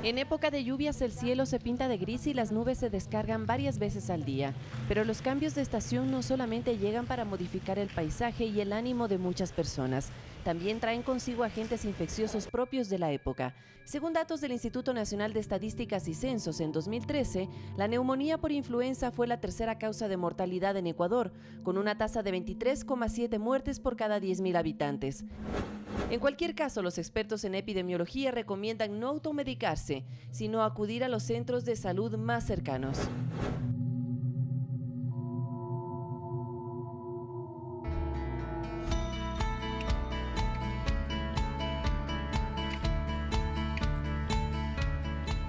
En época de lluvias el cielo se pinta de gris y las nubes se descargan varias veces al día. Pero los cambios de estación no solamente llegan para modificar el paisaje y el ánimo de muchas personas, también traen consigo agentes infecciosos propios de la época. Según datos del Instituto Nacional de Estadísticas y Censos, en 2013, la neumonía por influenza fue la tercera causa de mortalidad en Ecuador, con una tasa de 23,7 muertes por cada 10.000 habitantes. En cualquier caso, los expertos en epidemiología recomiendan no automedicarse, sino acudir a los centros de salud más cercanos.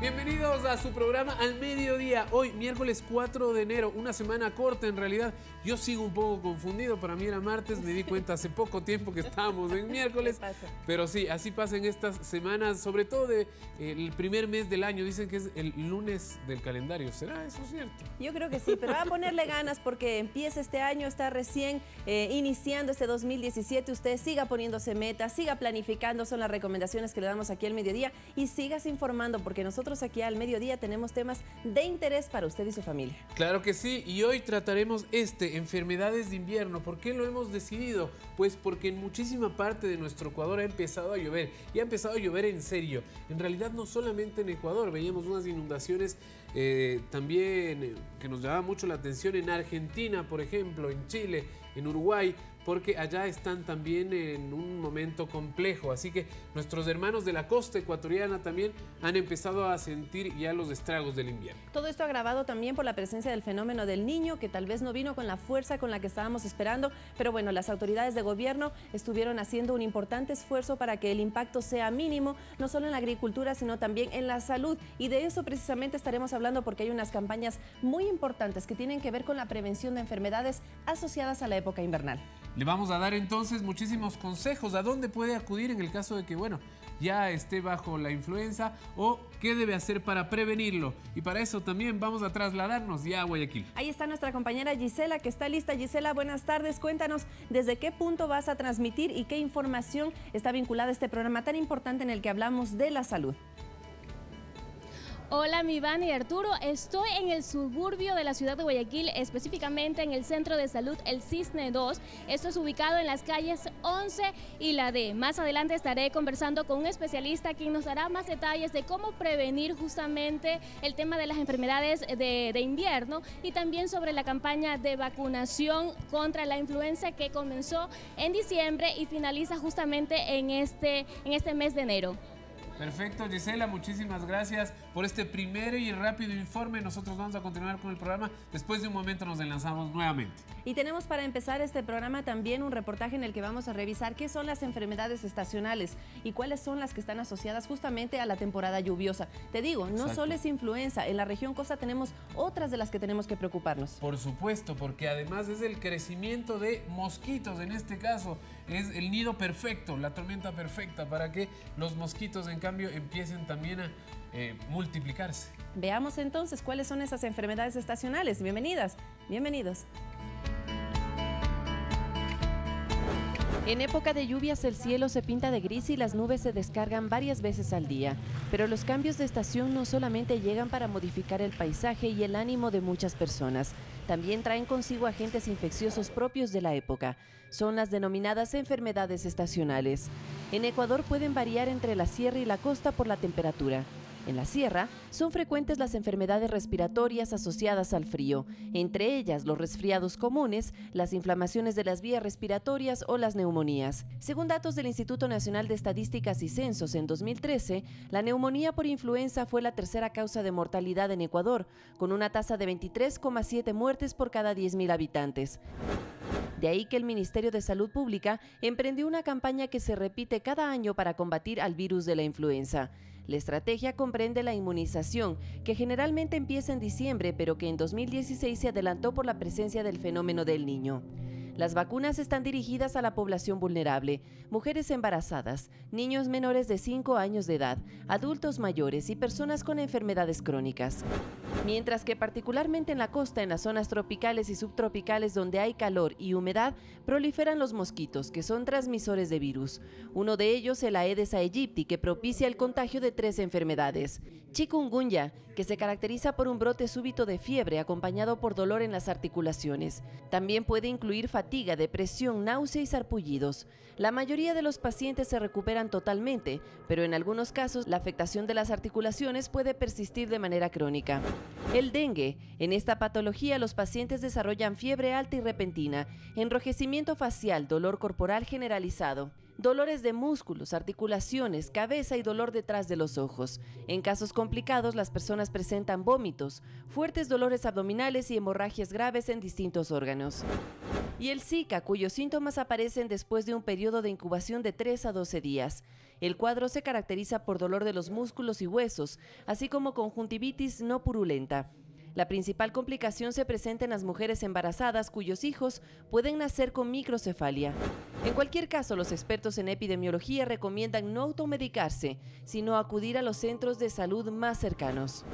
Bienvenidos a su programa Al Mediodía, hoy miércoles 4 de enero, una semana corta en realidad. Yo sigo un poco confundido, para mí era martes, me di cuenta hace poco tiempo que estábamos en miércoles. Pero sí, así pasan estas semanas, sobre todo el primer mes del año. Dicen que es el lunes del calendario, ¿será eso cierto? Yo creo que sí, pero va a ponerle ganas porque empieza este año, está recién iniciando este 2017. Usted siga poniéndose metas, siga planificando, son las recomendaciones que le damos aquí al mediodía, y sigas informando porque nosotros aquí al mediodía tenemos temas de interés para usted y su familia. Claro que sí, y hoy trataremos enfermedades de invierno. ¿Por qué lo hemos decidido? Pues porque en muchísima parte de nuestro Ecuador ha empezado a llover, y ha empezado a llover en serio. En realidad no solamente en Ecuador, veíamos unas inundaciones también que nos llamaba mucho la atención en Argentina, por ejemplo, en Chile, en Uruguay, porque allá están también en un momento complejo. Así que nuestros hermanos de la costa ecuatoriana también han empezado a sentir ya los estragos del invierno. Todo esto agravado también por la presencia del fenómeno del Niño, que tal vez no vino con la fuerza con la que estábamos esperando, pero bueno, las autoridades de gobierno estuvieron haciendo un importante esfuerzo para que el impacto sea mínimo, no solo en la agricultura, sino también en la salud. Y de eso precisamente estaremos hablando porque hay unas campañas muy importantes que tienen que ver con la prevención de enfermedades asociadas a la época invernal. Le vamos a dar entonces muchísimos consejos a dónde puede acudir en el caso de que, bueno, ya esté bajo la influenza, o qué debe hacer para prevenirlo. Y para eso también vamos a trasladarnos ya a Guayaquil. Ahí está nuestra compañera Gisela, que está lista. Gisela, buenas tardes. Cuéntanos desde qué punto vas a transmitir y qué información está vinculada a este programa tan importante en el que hablamos de la salud. Hola, mi Iván y Arturo, estoy en el suburbio de la ciudad de Guayaquil, específicamente en el Centro de Salud El Cisne 2. Esto es ubicado en las calles 11 y la D. Más adelante estaré conversando con un especialista quien nos dará más detalles de cómo prevenir justamente el tema de las enfermedades de invierno, y también sobre la campaña de vacunación contra la influenza que comenzó en diciembre y finaliza justamente en este mes de enero. Perfecto, Gisela, muchísimas gracias por este primer y rápido informe. Nosotros vamos a continuar con el programa. Después de un momento nos enlazamos nuevamente. Y tenemos para empezar este programa también un reportaje en el que vamos a revisar qué son las enfermedades estacionales y cuáles son las que están asociadas justamente a la temporada lluviosa. Te digo, no Exacto. Solo es influenza, en la región costa tenemos otras de las que tenemos que preocuparnos. Por supuesto, porque además es el crecimiento de mosquitos. En este caso es el nido perfecto, la tormenta perfecta para que los mosquitos en cambio empiecen también a multiplicarse. Veamos entonces cuáles son esas enfermedades estacionales. Bienvenidas, bienvenidos. En época de lluvias el cielo se pinta de gris y las nubes se descargan varias veces al día. Pero los cambios de estación no solamente llegan para modificar el paisaje y el ánimo de muchas personas, también traen consigo agentes infecciosos propios de la época. Son las denominadas enfermedades estacionales. En Ecuador pueden variar entre la sierra y la costa por la temperatura. En la sierra son frecuentes las enfermedades respiratorias asociadas al frío, entre ellas los resfriados comunes, las inflamaciones de las vías respiratorias o las neumonías. Según datos del Instituto Nacional de Estadísticas y Censos, en 2013, la neumonía por influenza fue la tercera causa de mortalidad en Ecuador, con una tasa de 23,7 muertes por cada 10.000 habitantes. De ahí que el Ministerio de Salud Pública emprendió una campaña que se repite cada año para combatir al virus de la influenza. La estrategia comprende la inmunización, que generalmente empieza en diciembre, pero que en 2016 se adelantó por la presencia del fenómeno del Niño. Las vacunas están dirigidas a la población vulnerable, mujeres embarazadas, niños menores de 5 años de edad, adultos mayores y personas con enfermedades crónicas. Mientras que particularmente en la costa, en las zonas tropicales y subtropicales donde hay calor y humedad, proliferan los mosquitos, que son transmisores de virus. Uno de ellos, el Aedes aegypti, que propicia el contagio de 3 enfermedades. Chikungunya, que se caracteriza por un brote súbito de fiebre acompañado por dolor en las articulaciones. También puede incluir fatiga, depresión, náusea y sarpullidos. La mayoría de los pacientes se recuperan totalmente, pero en algunos casos la afectación de las articulaciones puede persistir de manera crónica. El dengue. En esta patología los pacientes desarrollan fiebre alta y repentina, enrojecimiento facial, dolor corporal generalizado, dolores de músculos, articulaciones, cabeza y dolor detrás de los ojos. En casos complicados, las personas presentan vómitos, fuertes dolores abdominales y hemorragias graves en distintos órganos. Y el Zika, cuyos síntomas aparecen después de un periodo de incubación de 3 a 12 días. El cuadro se caracteriza por dolor de los músculos y huesos, así como conjuntivitis no purulenta. La principal complicación se presenta en las mujeres embarazadas cuyos hijos pueden nacer con microcefalia. En cualquier caso, los expertos en epidemiología recomiendan no automedicarse, sino acudir a los centros de salud más cercanos.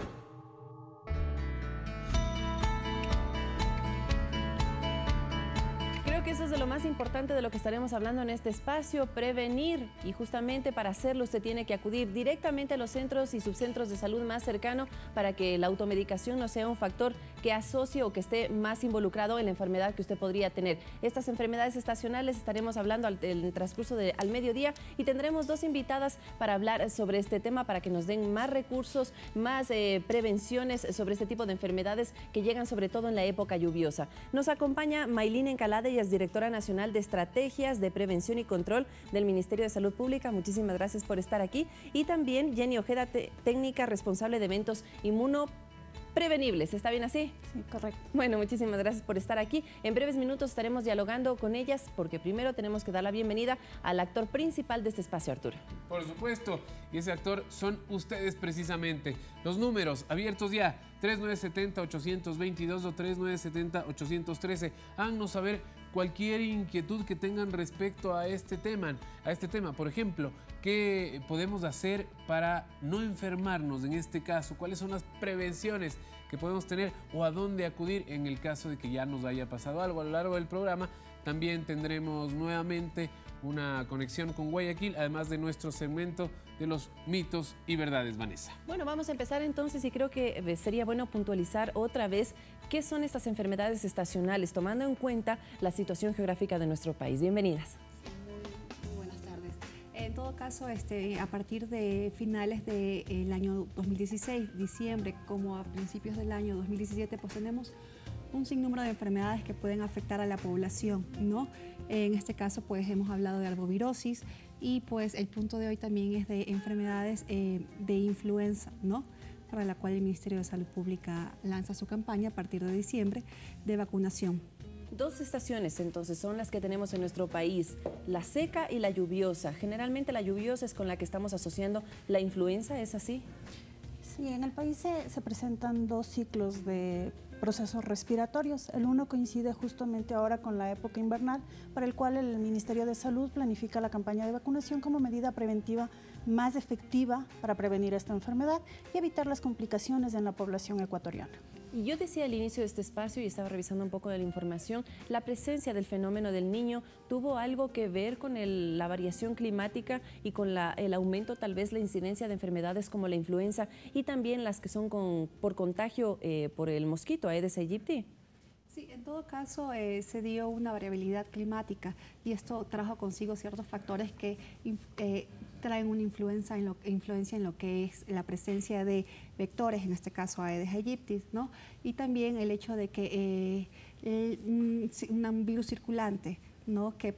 Creo que eso es de lo más importante de lo que estaremos hablando en este espacio, prevenir, y justamente para hacerlo usted tiene que acudir directamente a los centros y subcentros de salud más cercanos para que la automedicación no sea un factor que asocie o que esté más involucrado en la enfermedad que usted podría tener. Estas enfermedades estacionales estaremos hablando en el transcurso al mediodía y tendremos 2 invitadas para hablar sobre este tema, para que nos den más recursos, más prevenciones sobre este tipo de enfermedades que llegan sobre todo en la época lluviosa. Nos acompaña Maylin Encalada, ella es directora nacional de Estrategias de Prevención y Control del Ministerio de Salud Pública. Muchísimas gracias por estar aquí. Y también Jenny Ojeda, técnica responsable de eventos inmunoprevenibles. ¿Está bien así? Sí, correcto. Bueno, muchísimas gracias por estar aquí. En breves minutos estaremos dialogando con ellas porque primero tenemos que dar la bienvenida al actor principal de este espacio, Arturo. Por supuesto, y ese actor son ustedes precisamente. Los números abiertos ya, 3970-822 o 3970-813. Háganos saber cualquier inquietud que tengan respecto a este tema. Por ejemplo, ¿qué podemos hacer para no enfermarnos en este caso? ¿Cuáles son las prevenciones que podemos tener o a dónde acudir en el caso de que ya nos haya pasado algo? A lo largo del programa también tendremos nuevamente una conexión con Guayaquil, además de nuestro segmento de los mitos y verdades, Vanessa. Bueno, vamos a empezar entonces y creo que sería bueno puntualizar otra vez qué son estas enfermedades estacionales, tomando en cuenta la situación geográfica de nuestro país. Bienvenidas. Muy buenas tardes. En todo caso, a partir de finales del año 2016, diciembre, como a principios del año 2017, pues tenemos un sinnúmero de enfermedades que pueden afectar a la población, ¿no? En este caso, pues hemos hablado de arbovirosis y pues el punto de hoy también es de enfermedades de influenza, ¿no? Para la cual el Ministerio de Salud Pública lanza su campaña a partir de diciembre de vacunación. 2 estaciones entonces son las que tenemos en nuestro país, la seca y la lluviosa. Generalmente la lluviosa es con la que estamos asociando la influenza, ¿es así? Sí, en el país se presentan 2 ciclos de procesos respiratorios. El uno coincide justamente ahora con la época invernal, para el cual el Ministerio de Salud planifica la campaña de vacunación como medida preventiva más efectiva para prevenir esta enfermedad y evitar las complicaciones en la población ecuatoriana. Y yo decía al inicio de este espacio, y estaba revisando un poco de la información, la presencia del fenómeno del Niño tuvo algo que ver con la variación climática y con el aumento, tal vez, la incidencia de enfermedades como la influenza y también las que son por contagio por el mosquito Aedes aegypti. Sí, en todo caso se dio una variabilidad climática y esto trajo consigo ciertos factores que traen una influencia en lo que es la presencia de vectores, en este caso Aedes aegypti, ¿no? Y también el hecho de que un virus circulante, ¿no? Que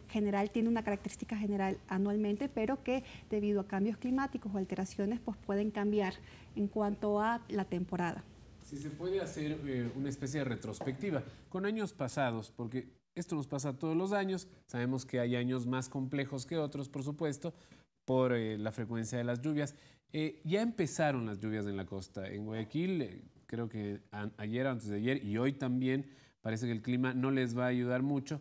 tiene una característica general anualmente, pero que debido a cambios climáticos o alteraciones pues pueden cambiar en cuanto a la temporada. Si se puede hacer una especie de retrospectiva con años pasados, porque esto nos pasa todos los años, sabemos que hay años más complejos que otros, por supuesto, por la frecuencia de las lluvias. Ya empezaron las lluvias en la costa, en Guayaquil, creo que ayer, antes de ayer y hoy también parece que el clima no les va a ayudar mucho.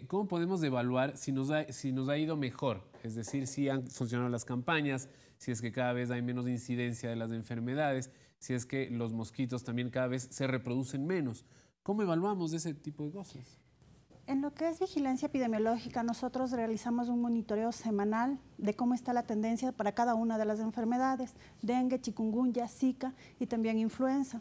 ¿Cómo podemos evaluar si nos ha ido mejor? Es decir, si han funcionado las campañas, si es que cada vez hay menos incidencia de las enfermedades, si es que los mosquitos también cada vez se reproducen menos. ¿Cómo evaluamos ese tipo de cosas? En lo que es vigilancia epidemiológica, nosotros realizamos un monitoreo semanal de cómo está la tendencia para cada una de las enfermedades: dengue, chikungunya, zika y también influenza.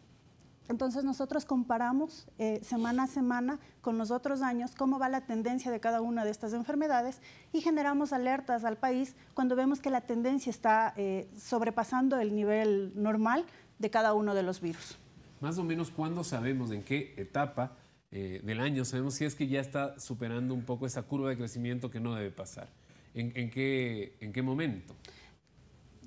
Entonces nosotros comparamos semana a semana con los otros años cómo va la tendencia de cada una de estas enfermedades y generamos alertas al país cuando vemos que la tendencia está sobrepasando el nivel normal de cada uno de los virus. Más o menos, ¿cuándo sabemos, en qué etapa del año sabemos si es que ya está superando un poco esa curva de crecimiento que no debe pasar? ¿En qué momento?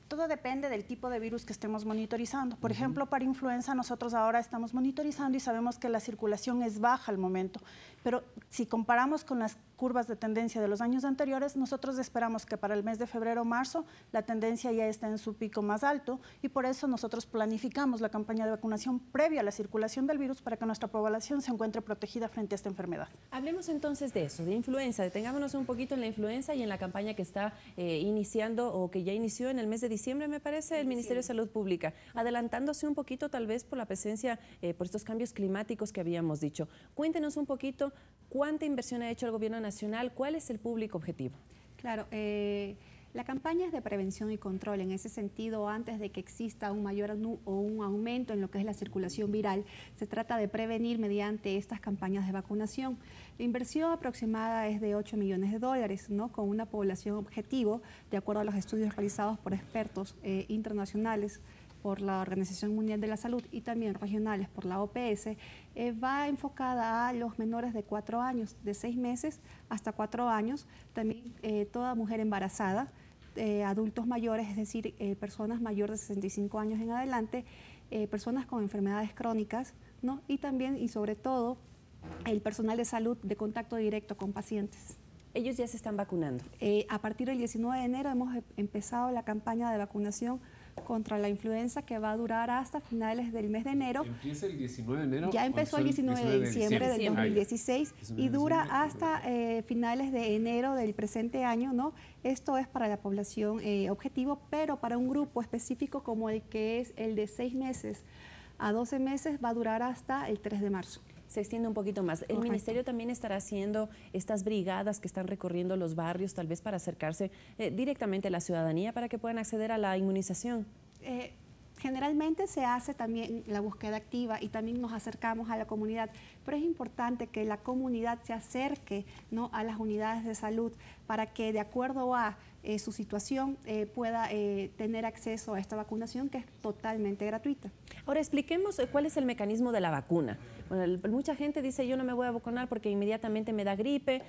Todo depende del tipo de virus que estemos monitorizando. Por ejemplo, para influenza nosotros ahora estamos monitorizando y sabemos que la circulación es baja al momento, pero si comparamos con las curvas de tendencia de los años anteriores, nosotros esperamos que para el mes de febrero o marzo la tendencia ya esté en su pico más alto y por eso nosotros planificamos la campaña de vacunación previa a la circulación del virus para que nuestra población se encuentre protegida frente a esta enfermedad. Hablemos entonces de eso, de influenza. Detengámonos un poquito en la influenza y en la campaña que está iniciando o que ya inició en el mes de diciembre, me parece, el Ministerio de Salud Pública, adelantándose un poquito tal vez por la presencia, por estos cambios climáticos que habíamos dicho. Cuéntenos un poquito cuánta inversión ha hecho el gobierno nacional, cuál es el público objetivo. Claro, la campaña es de prevención y control. En ese sentido, antes de que exista un mayor o un aumento en lo que es la circulación viral, se trata de prevenir mediante estas campañas de vacunación. La inversión aproximada es de 8 millones de dólares, ¿no? Con una población objetivo, de acuerdo a los estudios realizados por expertos internacionales, por la Organización Mundial de la Salud y también regionales por la OPS, va enfocada a los menores de 4 años, de 6 meses hasta 4 años, también toda mujer embarazada, adultos mayores, es decir, personas mayores de 65 años en adelante, personas con enfermedades crónicas, ¿no? Y también y sobre todo el personal de salud de contacto directo con pacientes. Ellos ya se están vacunando. A partir del 19 de enero hemos empezado la campaña de vacunación contra la influenza que va a durar hasta finales del mes de enero. ¿Empieza el 19 de enero? Ya empezó el 19 de diciembre del 2016 y dura hasta finales de enero del presente año, ¿no? Esto es para la población objetivo, pero para un grupo específico como el que es el de 6 meses a 12 meses va a durar hasta el 3 de marzo. Se extiende un poquito más. ¿El Ministerio también estará haciendo estas brigadas que están recorriendo los barrios, tal vez para acercarse directamente a la ciudadanía para que puedan acceder a la inmunización? Generalmente se hace también la búsqueda activa y también nos acercamos a la comunidad, pero es importante que la comunidad se acerque, ¿no?, a las unidades de salud para que de acuerdo a su situación pueda tener acceso a esta vacunación que es totalmente gratuita. Ahora expliquemos cuál es el mecanismo de la vacuna. Bueno, mucha gente dice yo no me voy a vacunar porque inmediatamente me da gripe.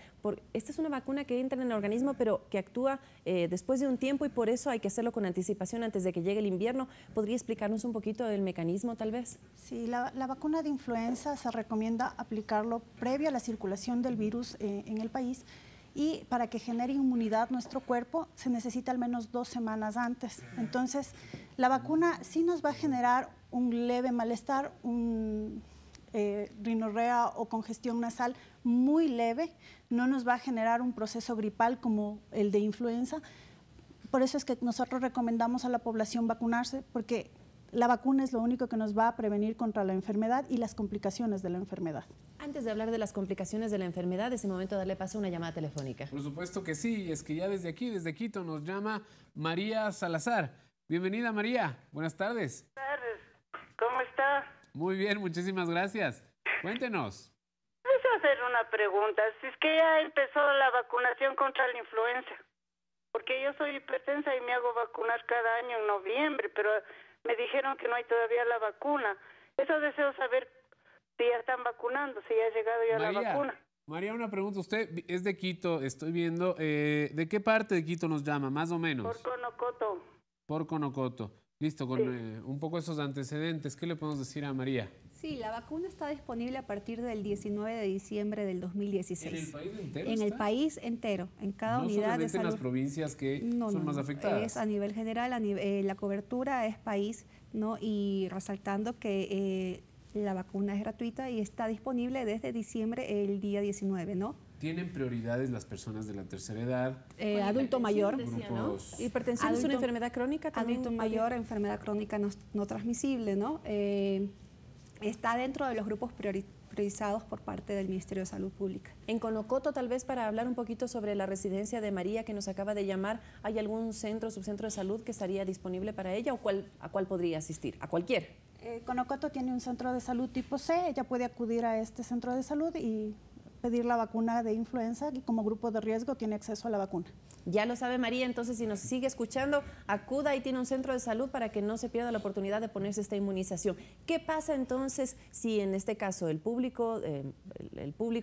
Esta es una vacuna que entra en el organismo pero que actúa después de un tiempo y por eso hay que hacerlo con anticipación antes de que llegue el invierno. ¿Podría explicarnos un poquito del mecanismo tal vez? Sí, la vacuna de influenza se recomienda aplicarlo previo a la circulación del virus en el país. Y para que genere inmunidad nuestro cuerpo se necesita al menos 2 semanas antes. Entonces, la vacuna sí nos va a generar un leve malestar, rinorrea o congestión nasal muy leve, no nos va a generar un proceso gripal como el de influenza. Por eso es que nosotros recomendamos a la población vacunarse, porque la vacuna es lo único que nos va a prevenir contra la enfermedad y las complicaciones de la enfermedad. Antes de hablar de las complicaciones de la enfermedad, es el momento de darle paso a una llamada telefónica. Por supuesto que sí, es que ya desde aquí, desde Quito, nos llama María Salazar. Bienvenida, María. Buenas tardes. Buenas tardes. ¿Cómo está? Muy bien, muchísimas gracias. Cuéntenos. Quiero hacer una pregunta. Si es que ya empezó la vacunación contra la influenza, porque yo soy hipertensa y me hago vacunar cada año en noviembre, pero me dijeron que no hay todavía la vacuna. Eso deseo saber si ya están vacunando, si ya ha llegado ya la vacuna. María, una pregunta. Usted es de Quito, estoy viendo. ¿De qué parte de Quito nos llama, más o menos? Por Conocoto. Por Conocoto. Listo, con un poco esos antecedentes, ¿qué le podemos decir a María? Sí, la vacuna está disponible a partir del 19 de diciembre del 2016. ¿En el país entero? En el país entero, en cada unidad de salud. No solamente en las provincias que son más afectadas. Es a nivel general, la cobertura es país, ¿no? Y resaltando que La vacuna es gratuita y está disponible desde diciembre, el día 19, ¿no? ¿Tienen prioridades las personas de la tercera edad? Adulto mayor, decía, ¿no? Hipertensión es Adulto- una enfermedad crónica también. Adulto mayor, enfermedad crónica no transmisible, ¿no? Está dentro de los grupos priorizados por parte del Ministerio de Salud Pública. En Conocoto, tal vez para hablar un poquito sobre la residencia de María que nos acaba de llamar, ¿hay algún centro o subcentro de salud que estaría disponible para ella o a cuál podría asistir? ¿A cualquier? Conocoto tiene un centro de salud tipo C, ella puede acudir a este centro de salud y pedir la vacuna de influenza y como grupo de riesgo tiene acceso a la vacuna. Ya lo sabe María, entonces si nos sigue escuchando, acuda y tiene un centro de salud para que no se pierda la oportunidad de ponerse esta inmunización. ¿Qué pasa entonces si en este caso el público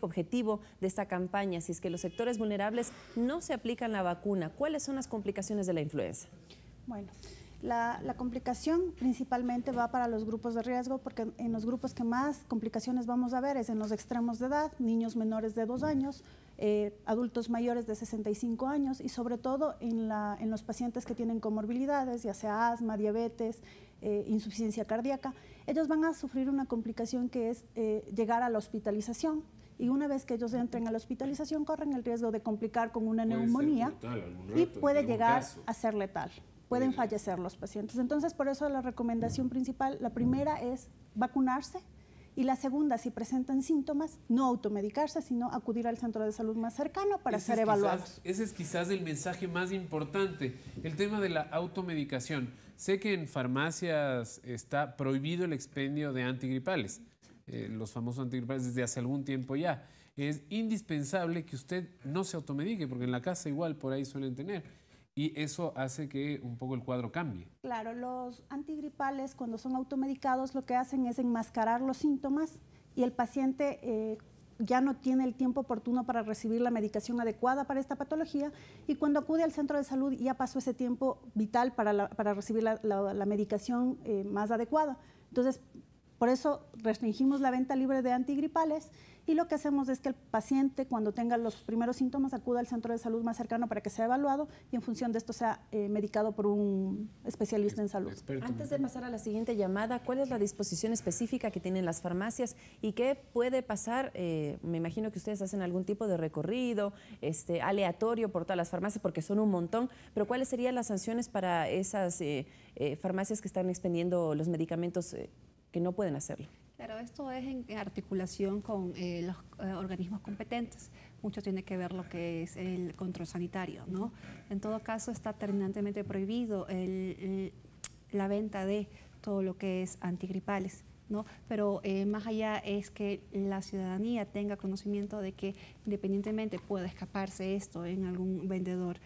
objetivo de esta campaña, si es que los sectores vulnerables no se aplican la vacuna? ¿Cuáles son las complicaciones de la influenza? Bueno, la complicación principalmente va para los grupos de riesgo porque en los grupos que más complicaciones vamos a ver es en los extremos de edad, niños menores de 2 años, adultos mayores de 65 años y sobre todo en los pacientes que tienen comorbilidades, ya sea asma, diabetes, insuficiencia cardíaca. Ellos van a sufrir una complicación que es llegar a la hospitalización. Y una vez que ellos entren a la hospitalización corren el riesgo de complicar con una neumonía y puede llegar a ser letal. Pueden fallecer los pacientes. Entonces, por eso la recomendación principal, la primera es vacunarse y la segunda, si presentan síntomas, no automedicarse, sino acudir al centro de salud más cercano para ser evaluados. Ese es quizás el mensaje más importante, el tema de la automedicación. Sé que en farmacias está prohibido el expendio de antigripales, los famosos antigripales desde hace algún tiempo ya. Es indispensable que usted no se automedique, porque en la casa igual por ahí suelen tener. Y eso hace que un poco el cuadro cambie. Claro, los antigripales cuando son automedicados lo que hacen es enmascarar los síntomas y el paciente ya no tiene el tiempo oportuno para recibir la medicación adecuada para esta patología y cuando acude al centro de salud ya pasó ese tiempo vital para recibir la medicación más adecuada. Entonces, por eso restringimos la venta libre de antigripales y lo que hacemos es que el paciente cuando tenga los primeros síntomas acuda al centro de salud más cercano para que sea evaluado y en función de esto sea medicado por un especialista en salud. Antes de pasar a la siguiente llamada, ¿cuál es la disposición específica que tienen las farmacias y qué puede pasar? Me imagino que ustedes hacen algún tipo de recorrido aleatorio por todas las farmacias porque son un montón, pero ¿cuáles serían las sanciones para esas farmacias que están expendiendo los medicamentos que no pueden hacerlo? Claro, esto es en articulación con los organismos competentes. Mucho tiene que ver lo que es el control sanitario, ¿no? En todo caso, está terminantemente prohibido la venta de todo lo que es antigripales, ¿no? Pero más allá es que la ciudadanía tenga conocimiento de que independientemente pueda escaparse esto en algún vendedor,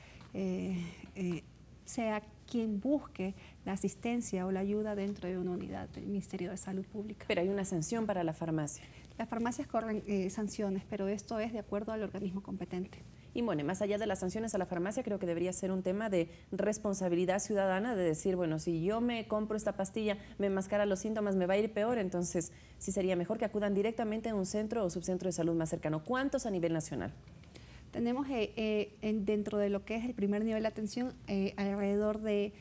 sea quien busque la asistencia o la ayuda dentro de una unidad del Ministerio de Salud Pública. Pero hay una sanción para la farmacia. Las farmacias corren sanciones, pero esto es de acuerdo al organismo competente. Y bueno, más allá de las sanciones a la farmacia, creo que debería ser un tema de responsabilidad ciudadana, de decir, bueno, si yo me compro esta pastilla, me enmascara los síntomas, me va a ir peor, entonces sí sería mejor que acudan directamente a un centro o subcentro de salud más cercano. ¿Cuántos a nivel nacional? Tenemos dentro de lo que es el primer nivel de atención alrededor de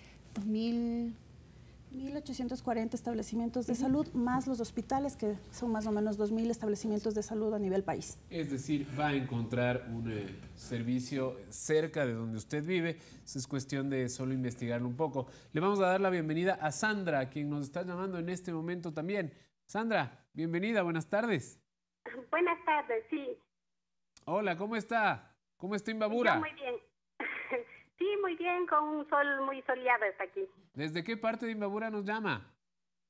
1.840 establecimientos de salud, más los hospitales, que son más o menos 2.000 establecimientos de salud a nivel país. Es decir, va a encontrar un servicio cerca de donde usted vive. Es cuestión de solo investigarlo un poco. Le vamos a dar la bienvenida a Sandra, quien nos está llamando en este momento también. Sandra, bienvenida, buenas tardes. Buenas tardes, sí. Hola, ¿cómo está? ¿Cómo está Imbabura? Muy bien. Sí, muy bien, con un sol muy soleado está aquí. ¿Desde qué parte de Imbabura nos llama?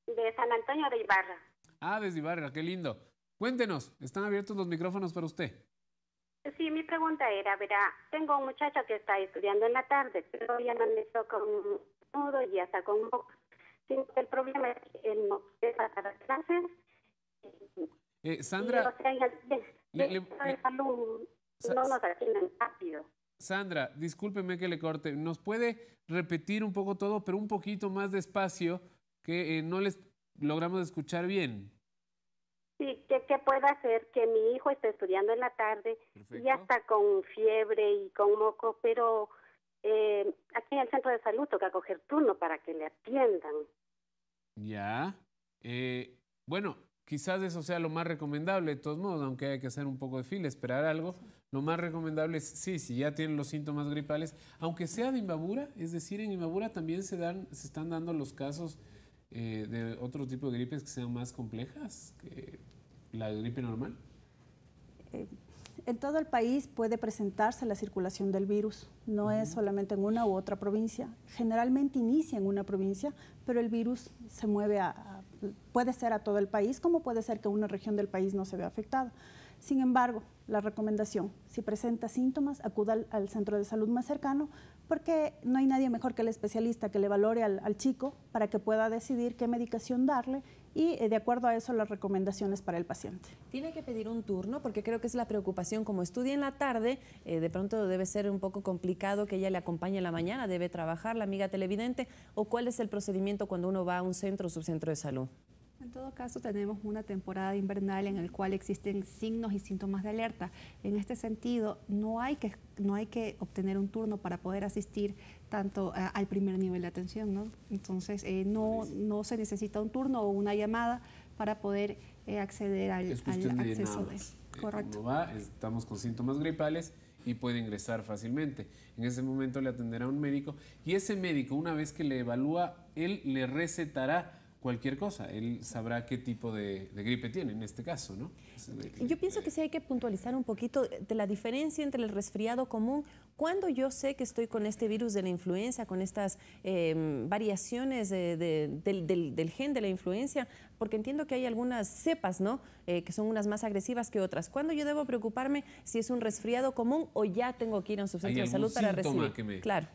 De San Antonio de Ibarra. Ah, desde Ibarra, qué lindo. Cuéntenos, están abiertos los micrófonos para usted. Sí, mi pregunta era, verá, tengo un muchacho que está estudiando en la tarde, pero ya no me toca un nudo y hasta con moco. El problema es que él no puede pasar a clases. Sandra... Y, o sea, de salud no nos atienden rápido. Sandra, discúlpeme que le corte. ¿Nos puede repetir un poco todo, pero un poquito más despacio, que no les logramos escuchar bien? Sí, ¿qué puedo hacer? Que mi hijo esté estudiando en la tarde. Perfecto. Y ya está con fiebre y con moco, pero aquí en el centro de salud toca coger turno para que le atiendan. Ya. Bueno, quizás eso sea lo más recomendable, de todos modos, aunque hay que hacer un poco de fila, esperar algo. Lo más recomendable es, sí, si ya tienen los síntomas gripales, aunque sea de Imbabura, es decir, en Imbabura también se están dando los casos de otro tipo de gripes que sean más complejas que la gripe normal. En todo el país puede presentarse la circulación del virus, no es solamente en una u otra provincia. Generalmente inicia en una provincia, pero el virus se mueve puede ser a todo el país, como puede ser que una región del país no se vea afectada. Sin embargo, la recomendación, si presenta síntomas, acuda al centro de salud más cercano, porque no hay nadie mejor que el especialista que le valore al chico para que pueda decidir qué medicación darle y de acuerdo a eso las recomendaciones para el paciente. ¿Tiene que pedir un turno? Porque creo que es la preocupación. Como estudia en la tarde, de pronto debe ser un poco complicado que ella le acompañe en la mañana, debe trabajar la amiga televidente. ¿O cuál es el procedimiento cuando uno va a un centro o subcentro de salud? En todo caso, tenemos una temporada invernal en la cual existen signos y síntomas de alerta. En este sentido, no hay que obtener un turno para poder asistir tanto al primer nivel de atención, ¿no? Entonces, no se necesita un turno o una llamada para poder acceder al acceso de... Correcto. Uno va, estamos con síntomas gripales y puede ingresar fácilmente. En ese momento le atenderá un médico y ese médico, una vez que le evalúa, él le recetará cualquier cosa, él sabrá qué tipo de gripe tiene en este caso, ¿no? Yo pienso que sí hay que puntualizar un poquito de la diferencia entre el resfriado común. Cuando yo sé que estoy con este virus de la influenza, con estas variaciones del gen de la influencia, porque entiendo que hay algunas cepas, ¿no? Que son unas más agresivas que otras. ¿Cuándo yo debo preocuparme si es un resfriado común o ya tengo que ir a un subcentro de salud para recibir?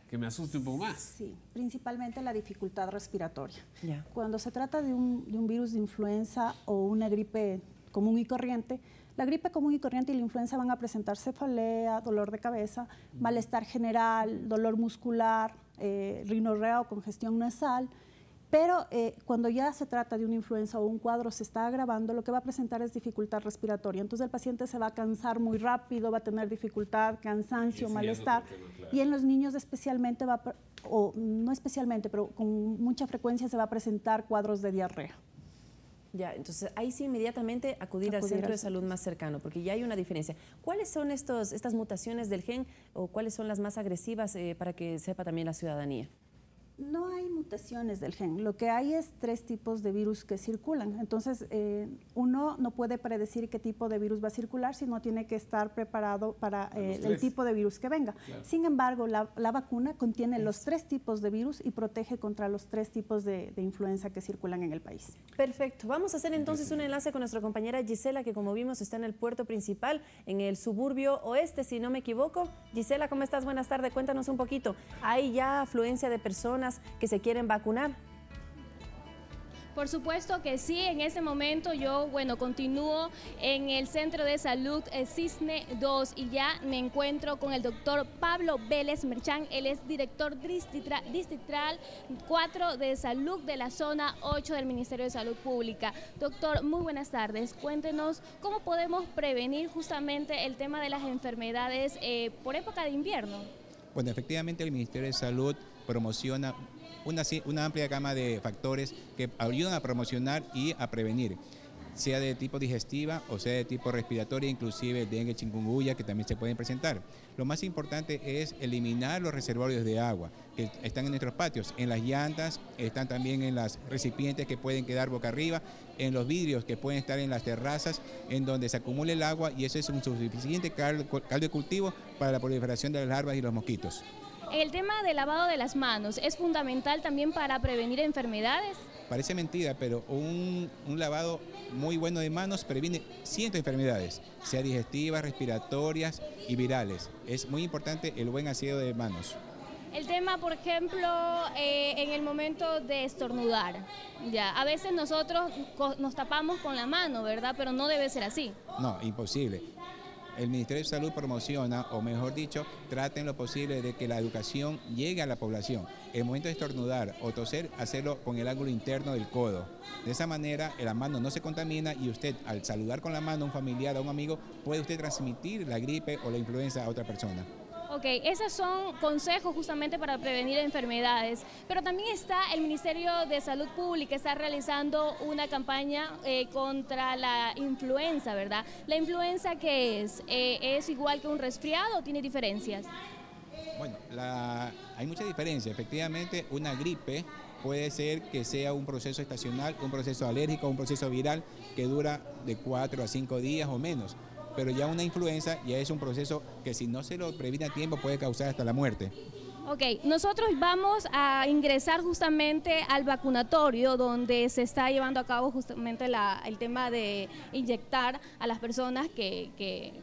Que me asuste un poco más. Sí, principalmente la dificultad respiratoria. Ya. Cuando se trata de un virus de influenza o una gripe común y corriente, la gripe común y corriente y la influenza van a presentar cefalea, dolor de cabeza, malestar general, dolor muscular, rinorrea o congestión nasal, pero cuando ya se trata de una influenza o un cuadro se está agravando, lo que va a presentar es dificultad respiratoria. Entonces el paciente se va a cansar muy rápido, va a tener dificultad, cansancio, malestar. Y en los niños especialmente o no especialmente, pero con mucha frecuencia se va a presentar cuadros de diarrea. Ya, entonces ahí sí inmediatamente acudir al centro de salud más cercano, porque ya hay una diferencia. ¿Cuáles son estas mutaciones del gen o cuáles son las más agresivas para que sepa también la ciudadanía? No hay mutaciones del gen, lo que hay es 3 tipos de virus que circulan. Entonces, uno no puede predecir qué tipo de virus va a circular, sino tiene que estar preparado para el tipo de virus que venga. Claro. Sin embargo, la vacuna contiene los 3 tipos de virus y protege contra los 3 tipos de influenza que circulan en el país. Perfecto. Vamos a hacer entonces un enlace con nuestra compañera Gisela, que como vimos está en el puerto principal, en el suburbio oeste, si no me equivoco. Gisela, ¿cómo estás? Buenas tardes. Cuéntanos un poquito. ¿Hay ya afluencia de personas que se quieren vacunar? Por supuesto que sí, en este momento yo, continúo en el Centro de Salud Cisne 2 y ya me encuentro con el doctor Pablo Vélez Merchán, él es director distrital 4 de salud de la zona 8 del Ministerio de Salud Pública. Doctor, muy buenas tardes, cuéntenos cómo podemos prevenir justamente el tema de las enfermedades por época de invierno. Bueno, efectivamente el Ministerio de Salud promociona una amplia gama de factores que ayudan a promocionar y a prevenir, sea de tipo digestiva o sea de tipo respiratorio, inclusive dengue, chikungunya, que también se pueden presentar. Lo más importante es eliminar los reservorios de agua que están en nuestros patios, en las llantas, están también en los recipientes que pueden quedar boca arriba, en los vidrios que pueden estar en las terrazas, en donde se acumula el agua, y eso es un suficiente caldo de cultivo para la proliferación de las larvas y los mosquitos. El tema del lavado de las manos es fundamental también para prevenir enfermedades. Parece mentira, pero un lavado muy bueno de manos previene cientos de enfermedades, sea digestivas, respiratorias y virales. Es muy importante el buen aseo de manos. El tema, por ejemplo, en el momento de estornudar. Ya, a veces nosotros nos tapamos con la mano, ¿verdad? Pero no debe ser así. No, imposible. El Ministerio de Salud promociona, o mejor dicho, trata en lo posible de que la educación llegue a la población. El momento de estornudar o toser, hacerlo con el ángulo interno del codo. De esa manera, la mano no se contamina y usted, al saludar con la mano a un familiar o a un amigo, puede usted transmitir la gripe o la influenza a otra persona. Ok, esos son consejos justamente para prevenir enfermedades, pero también está el Ministerio de Salud Pública, está realizando una campaña contra la influenza, ¿verdad? ¿La influenza qué es? ¿Es igual que un resfriado o tiene diferencias? Bueno, hay mucha diferencia. Efectivamente, una gripe puede ser que sea un proceso estacional, un proceso alérgico, un proceso viral que dura de 4 a 5 días o menos. Pero ya una influenza ya es un proceso que si no se lo previene a tiempo puede causar hasta la muerte. Ok, nosotros vamos a ingresar justamente al vacunatorio donde se está llevando a cabo justamente el tema de inyectar a las personas que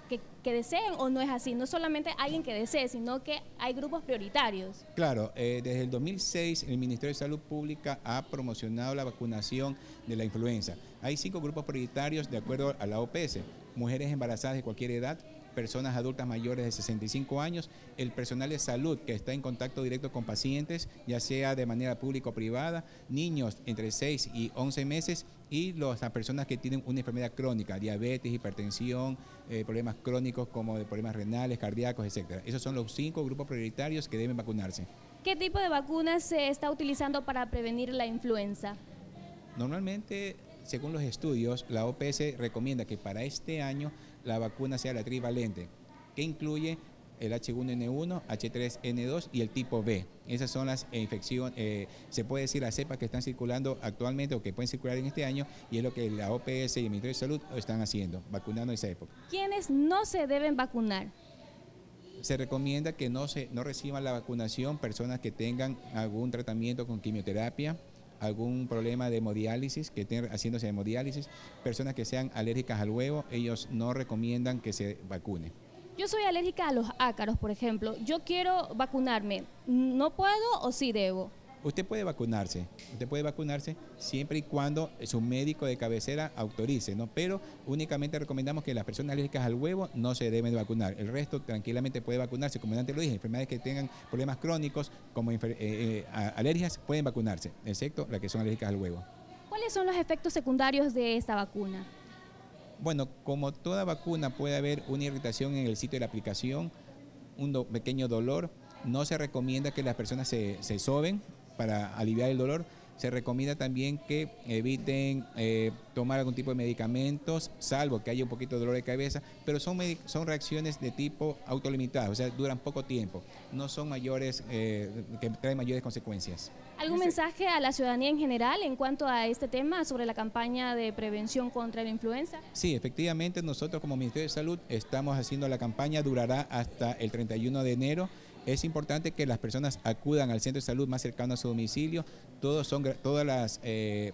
deseen, o no es así, no solamente alguien que desee, sino que hay grupos prioritarios. Claro, desde el 2006 el Ministerio de Salud Pública ha promocionado la vacunación de la influenza. Hay 5 grupos prioritarios de acuerdo a la OPS: mujeres embarazadas de cualquier edad, personas adultas mayores de 65 años, el personal de salud que está en contacto directo con pacientes, ya sea de manera pública o privada, niños entre 6 y 11 meses y las personas que tienen una enfermedad crónica, diabetes, hipertensión, problemas crónicos como de problemas renales, cardíacos, etc. Esos son los 5 grupos prioritarios que deben vacunarse. ¿Qué tipo de vacunas se está utilizando para prevenir la influenza? Normalmente, según los estudios, la OPS recomienda que para este año la vacuna sea la trivalente, que incluye el H1N1, H3N2 y el tipo B. Esas son las infecciones, se puede decir las cepas que están circulando actualmente o que pueden circular en este año, y es lo que la OPS y el Ministerio de Salud están haciendo, vacunando en esa época. ¿Quiénes no se deben vacunar? Se recomienda que no reciban la vacunación personas que tengan algún tratamiento con quimioterapia, algún problema de hemodiálisis, que estén haciéndose hemodiálisis, personas que sean alérgicas al huevo, ellos no recomiendan que se vacunen. Yo soy alérgica a los ácaros, por ejemplo. Yo quiero vacunarme. ¿No puedo o sí debo? Usted puede vacunarse siempre y cuando su médico de cabecera autorice, ¿no? Pero únicamente recomendamos que las personas alérgicas al huevo no se deben de vacunar. El resto tranquilamente puede vacunarse, como antes lo dije, enfermedades que tengan problemas crónicos como alergias pueden vacunarse, excepto las que son alérgicas al huevo. ¿Cuáles son los efectos secundarios de esta vacuna? Bueno, como toda vacuna puede haber una irritación en el sitio de la aplicación, un pequeño dolor. No se recomienda que las personas se soben para aliviar el dolor. Se recomienda también que eviten tomar algún tipo de medicamentos, salvo que haya un poquito de dolor de cabeza, pero son reacciones de tipo autolimitadas, o sea, duran poco tiempo, no son mayores, que traen mayores consecuencias. ¿Algún mensaje a la ciudadanía en general en cuanto a este tema sobre la campaña de prevención contra la influenza? Sí, efectivamente, nosotros como Ministerio de Salud estamos haciendo la campaña, durará hasta el 31 de enero. Es importante que las personas acudan al centro de salud más cercano a su domicilio. Todas las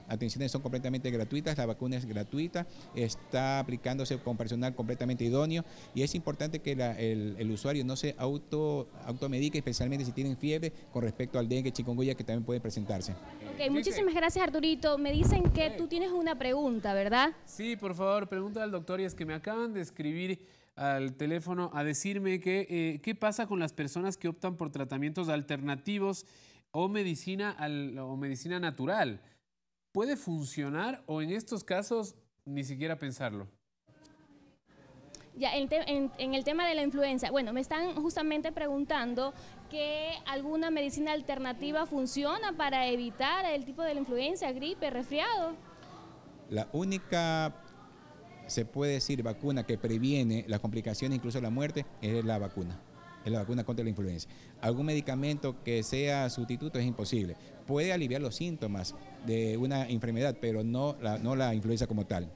atenciones son completamente gratuitas, la vacuna es gratuita, está aplicándose con personal completamente idóneo, y es importante que el usuario no se automedique, especialmente si tienen fiebre, con respecto al dengue, chikungunya, que también puede presentarse. Ok, muchísimas gracias, Arturito. Me dicen que tú tienes una pregunta, ¿verdad? Sí, por favor, pregunta al doctor, y es que me acaban de escribir al teléfono a decirme que qué pasa con las personas que optan por tratamientos alternativos o medicina natural. ¿Puede funcionar o en estos casos ni siquiera pensarlo? Ya, en el tema de la influenza, bueno, me están justamente preguntando que alguna medicina alternativa funciona para evitar el tipo de la influenza, gripe, resfriado. La única, se puede decir, vacuna que previene las complicaciones, incluso la muerte, es la vacuna contra la influenza. Algún medicamento que sea sustituto es imposible. Puede aliviar los síntomas de una enfermedad, pero no la influenza como tal.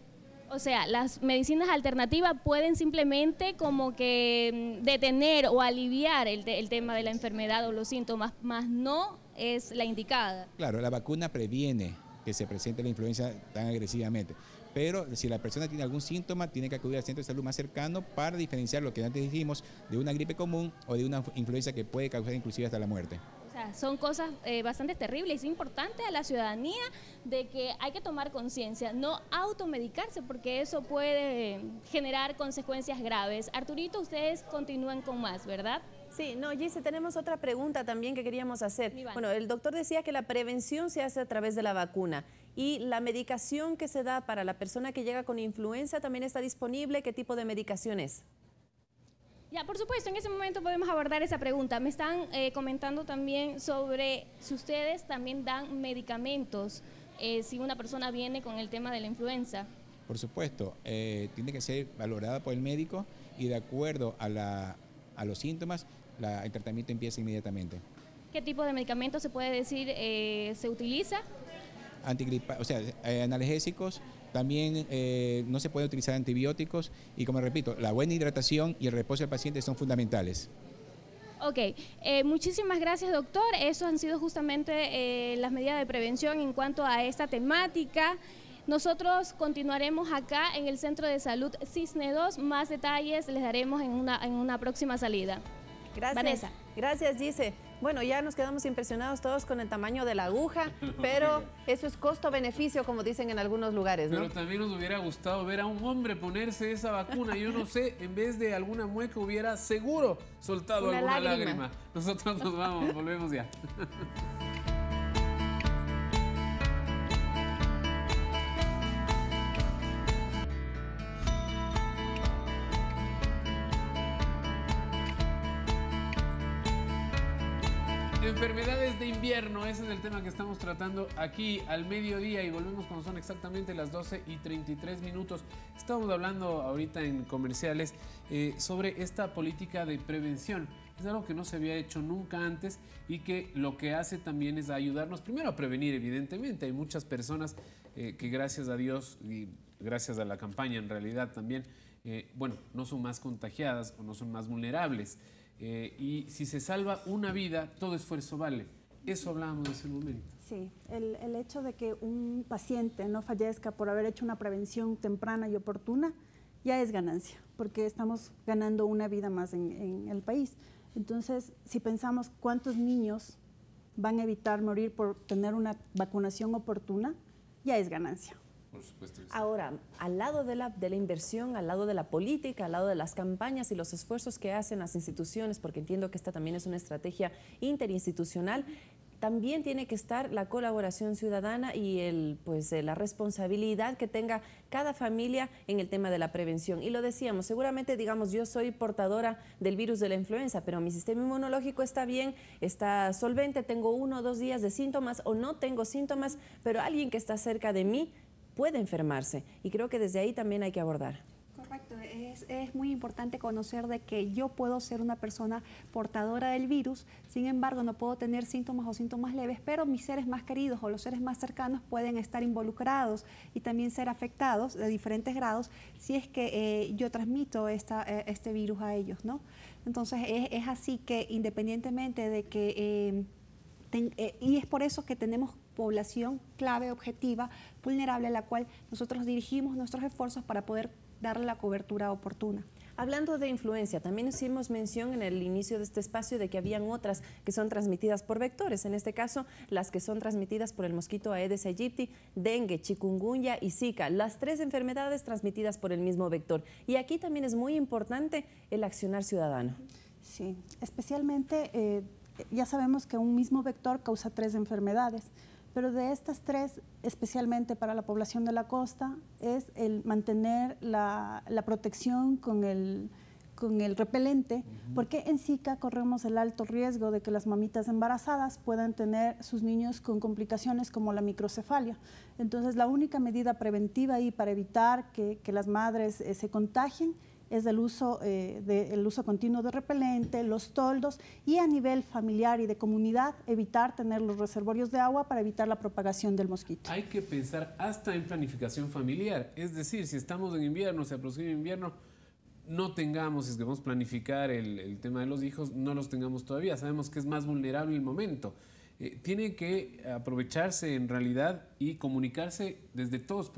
O sea, las medicinas alternativas pueden simplemente como que detener o aliviar el tema de la enfermedad o los síntomas, más no es la indicada. Claro, la vacuna previene que se presente la influenza tan agresivamente. Pero si la persona tiene algún síntoma, tiene que acudir al centro de salud más cercano para diferenciar lo que antes dijimos de una gripe común o de una influenza que puede causar inclusive hasta la muerte. O sea, son cosas bastante terribles. Es importante a la ciudadanía de que hay que tomar conciencia, no automedicarse, porque eso puede generar consecuencias graves. Arturito, ustedes continúan con más, ¿verdad? Sí, no, Gise, tenemos otra pregunta también que queríamos hacer. Bueno, el doctor decía que la prevención se hace a través de la vacuna, y la medicación que se da para la persona que llega con influenza también está disponible. ¿Qué tipo de medicación es? Ya, por supuesto, en ese momento podemos abordar esa pregunta. Me están comentando también sobre si ustedes también dan medicamentos si una persona viene con el tema de la influenza. Por supuesto, tiene que ser valorada por el médico y de acuerdo a los síntomas, el tratamiento empieza inmediatamente. ¿Qué tipo de medicamento se puede decir se utiliza? Analgésicos, también no se puede utilizar antibióticos y, como repito, la buena hidratación y el reposo del paciente son fundamentales. Ok, muchísimas gracias, doctor. Eso han sido justamente las medidas de prevención en cuanto a esta temática. Nosotros continuaremos acá en el Centro de Salud Cisne 2. Más detalles les daremos en una próxima salida. Gracias. Vanessa. Gracias, Gise. Bueno, ya nos quedamos impresionados todos con el tamaño de la aguja, pero eso es costo-beneficio, como dicen en algunos lugares, ¿no? Pero también nos hubiera gustado ver a un hombre ponerse esa vacuna. Yo no sé, en vez de alguna mueca hubiera seguro soltado alguna lágrima. Nosotros nos vamos, volvemos ya. Enfermedades de invierno, ese es el tema que estamos tratando aquí al mediodía y volvemos cuando son exactamente las 12:33. Estamos hablando ahorita en comerciales sobre esta política de prevención. Es algo que no se había hecho nunca antes y que lo que hace también es ayudarnos primero a prevenir, evidentemente. Hay muchas personas que gracias a Dios y gracias a la campaña en realidad también, no son más contagiadas o no son más vulnerables. Y si se salva una vida, todo esfuerzo vale. Eso hablábamos en ese momento. Sí, el hecho de que un paciente no fallezca por haber hecho una prevención temprana y oportuna ya es ganancia, porque estamos ganando una vida más en el país. Entonces, si pensamos cuántos niños van a evitar morir por tener una vacunación oportuna, ya es ganancia. Por supuesto. Ahora, al lado de la inversión, al lado de la política, al lado de las campañas y los esfuerzos que hacen las instituciones, porque entiendo que esta también es una estrategia interinstitucional, también tiene que estar la colaboración ciudadana y la responsabilidad que tenga cada familia en el tema de la prevención. Y lo decíamos, seguramente, digamos, yo soy portadora del virus de la influenza, pero mi sistema inmunológico está bien, está solvente, tengo 1 o 2 días de síntomas o no tengo síntomas, pero alguien que está cerca de mí puede enfermarse y creo que desde ahí también hay que abordar. Correcto, es muy importante conocer de que yo puedo ser una persona portadora del virus, sin embargo no puedo tener síntomas o síntomas leves, pero mis seres más queridos o los seres más cercanos pueden estar involucrados y también ser afectados de diferentes grados si es que yo transmito este virus a ellos, ¿no? Entonces es así que independientemente de que... y es por eso que tenemos población clave, objetiva, vulnerable, a la cual nosotros dirigimos nuestros esfuerzos para poder darle la cobertura oportuna. Hablando de influencia, también hicimos mención en el inicio de este espacio de que habían otras que son transmitidas por vectores, en este caso las que son transmitidas por el mosquito Aedes aegypti, dengue, chikungunya y zika, las 3 enfermedades transmitidas por el mismo vector. Y aquí también es muy importante el accionar ciudadano. Sí, especialmente ya sabemos que un mismo vector causa 3 enfermedades, pero de estas 3, especialmente para la población de la costa, es el mantener la protección con el repelente, porque en Zika corremos el alto riesgo de que las mamitas embarazadas puedan tener sus niños con complicaciones como la microcefalia. Entonces, la única medida preventiva ahí para evitar que las madres se contagien es el uso continuo de repelente, los toldos y a nivel familiar y de comunidad evitar tener los reservorios de agua para evitar la propagación del mosquito. Hay que pensar hasta en planificación familiar, es decir, si estamos en invierno, se aproxima invierno, no tengamos, si queremos planificar el tema de los hijos, no los tengamos todavía, sabemos que es más vulnerable el momento. Tiene que aprovecharse en realidad y comunicarse desde todos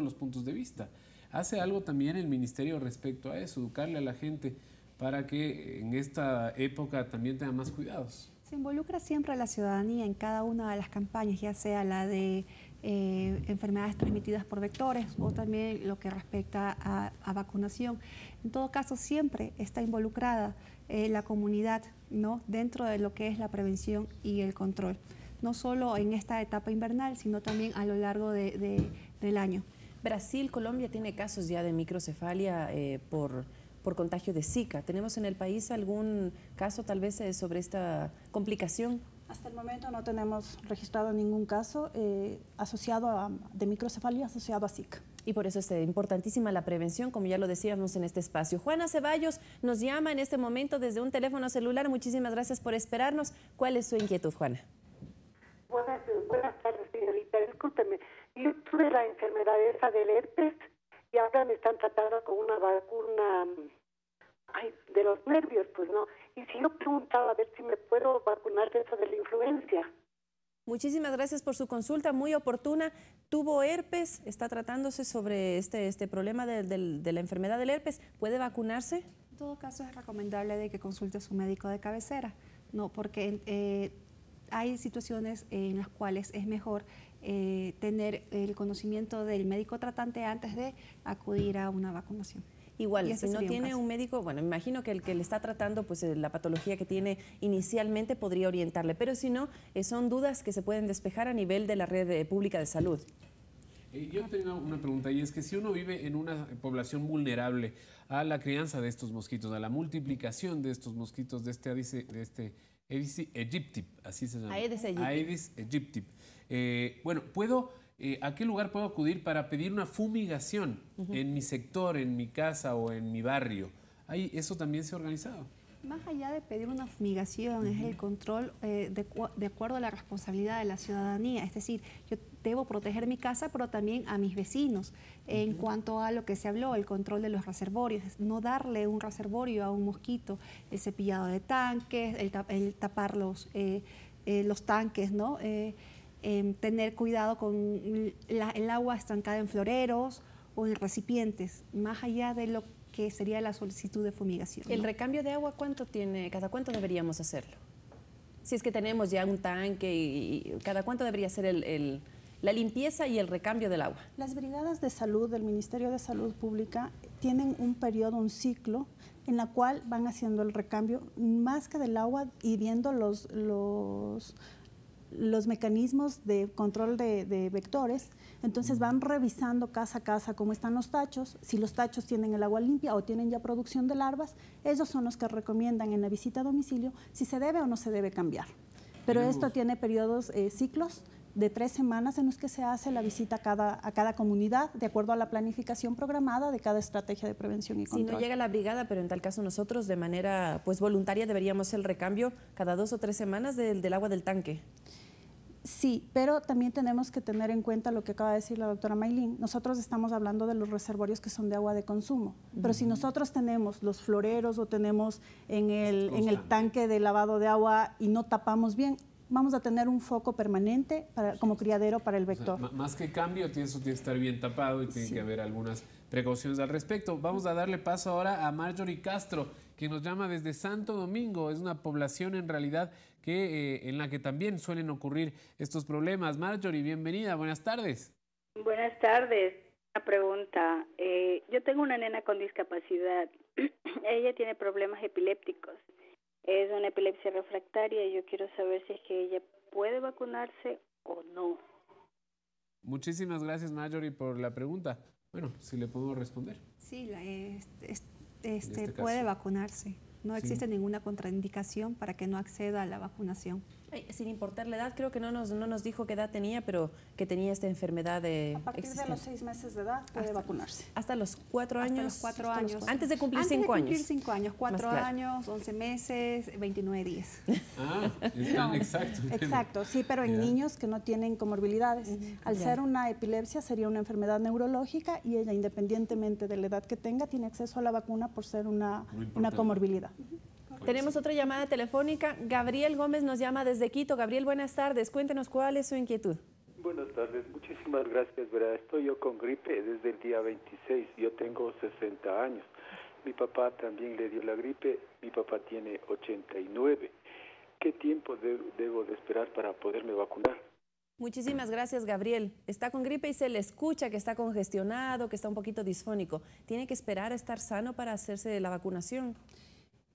los puntos de vista. ¿Hace algo también el ministerio respecto a eso, educarle a la gente para que en esta época también tenga más cuidados? Se involucra siempre a la ciudadanía en cada una de las campañas, ya sea la de enfermedades transmitidas por vectores o también lo que respecta a vacunación. En todo caso, siempre está involucrada la comunidad, ¿no?, dentro de lo que es la prevención y el control, no solo en esta etapa invernal, sino también a lo largo del año. Brasil, Colombia tiene casos ya de microcefalia por por contagio de Zika. ¿Tenemos en el país algún caso tal vez sobre esta complicación? Hasta el momento no tenemos registrado ningún caso de microcefalia asociado a Zika. Y por eso es importantísima la prevención, como ya lo decíamos en este espacio. Juana Ceballos nos llama en este momento desde un teléfono celular. Muchísimas gracias por esperarnos. ¿Cuál es su inquietud, Juana? Buenas tardes, señorita. Discúlpeme, yo tuve la enfermedad esa del herpes y ahora me están tratando con una vacuna de los nervios, pues no. Y si yo preguntaba a ver si me puedo vacunar de eso de la influencia. Muchísimas gracias por su consulta, muy oportuna. Tuvo herpes, está tratándose sobre este problema de la enfermedad del herpes. ¿Puede vacunarse? En todo caso es recomendable de que consulte a su médico de cabecera, ¿no? Porque hay situaciones en las cuales es mejor tener el conocimiento del médico tratante antes de acudir a una vacunación. Igual, si no tiene un médico, bueno, me imagino que el que le está tratando pues la patología que tiene inicialmente podría orientarle, pero si no, son dudas que se pueden despejar a nivel de la red pública de salud. Yo tengo una pregunta, y es que si uno vive en una población vulnerable a la crianza de estos mosquitos, a la multiplicación de estos mosquitos, de este Aedes aegypti, así se llama. Aedes aegypti. Bueno, ¿a qué lugar puedo acudir para pedir una fumigación en mi sector, en mi casa o en mi barrio? ¿Eso también se ha organizado? Más allá de pedir una fumigación, es el control de acuerdo a la responsabilidad de la ciudadanía. Es decir, yo debo proteger mi casa, pero también a mis vecinos. En cuanto a lo que se habló, el control de los reservorios, no darle un reservorio a un mosquito, el cepillado de tanques, el tapar los tanques, ¿no? Tener cuidado con el agua estancada en floreros o en recipientes, más allá de lo que sería la solicitud de fumigación. ¿El recambio de agua cuánto tiene? ¿Cada cuánto deberíamos hacerlo? Si es que tenemos ya un tanque, y ¿cada cuánto debería ser la limpieza y el recambio del agua? Las brigadas de salud del Ministerio de Salud Pública tienen un periodo, un ciclo, en la cual van haciendo el recambio más que del agua y viendo los mecanismos de control de vectores. Entonces van revisando casa a casa cómo están los tachos, si los tachos tienen el agua limpia o tienen ya producción de larvas. Ellos son los que recomiendan en la visita a domicilio si se debe o no se debe cambiar. Pero esto tiene periodos, ciclos de 3 semanas en los que se hace la visita a cada comunidad de acuerdo a la planificación programada de cada estrategia de prevención y control. Si no llega la brigada, pero en tal caso nosotros de manera voluntaria deberíamos hacer el recambio cada 2 o 3 semanas del agua del tanque. Sí, pero también tenemos que tener en cuenta lo que acaba de decir la doctora Maylin. Nosotros estamos hablando de los reservorios que son de agua de consumo, pero si nosotros tenemos los floreros o tenemos en el tanque de lavado de agua y no tapamos bien, vamos a tener un foco permanente como criadero para el vector. O sea, más que cambio, eso tiene que estar bien tapado y tiene que haber algunas precauciones al respecto. Vamos a darle paso ahora a Marjorie Castro, que nos llama desde Santo Domingo. Es una población en realidad en la que también suelen ocurrir estos problemas. Marjorie, bienvenida, buenas tardes. Buenas tardes. Una pregunta. Yo tengo una nena con discapacidad. Ella tiene problemas epilépticos. Es una epilepsia refractaria y yo quiero saber si es que ella puede vacunarse o no. Muchísimas gracias, Marjorie, por la pregunta. Bueno, si le puedo responder. Sí, puede vacunarse. No existe ninguna contraindicación para que no acceda a la vacunación. Sin importar la edad, creo que no nos dijo qué edad tenía, pero que tenía esta enfermedad a partir de los 6 meses de edad puede vacunarse. ¿Hasta los 4 años? Hasta los 4 años. Antes de cumplir 5 años. Antes de cumplir 5 años, 4 años, 11 meses, 29 días. Exacto. Exacto, sí, pero en niños que no tienen comorbilidades. Al ser una epilepsia sería una enfermedad neurológica y ella, independientemente de la edad que tenga, tiene acceso a la vacuna por ser una comorbilidad. Tenemos otra llamada telefónica. Gabriel Gómez nos llama desde Quito. Gabriel, buenas tardes. Cuéntenos cuál es su inquietud. Buenas tardes, muchísimas gracias. Verá, estoy yo con gripe desde el día 26. Yo tengo 60 años. Mi papá también le dio la gripe. Mi papá tiene 89. ¿Qué tiempo debo de esperar para poderme vacunar? Muchísimas gracias, Gabriel. Está con gripe y se le escucha que está congestionado, que está un poquito disfónico. ¿Tiene que esperar a estar sano para hacerse la vacunación?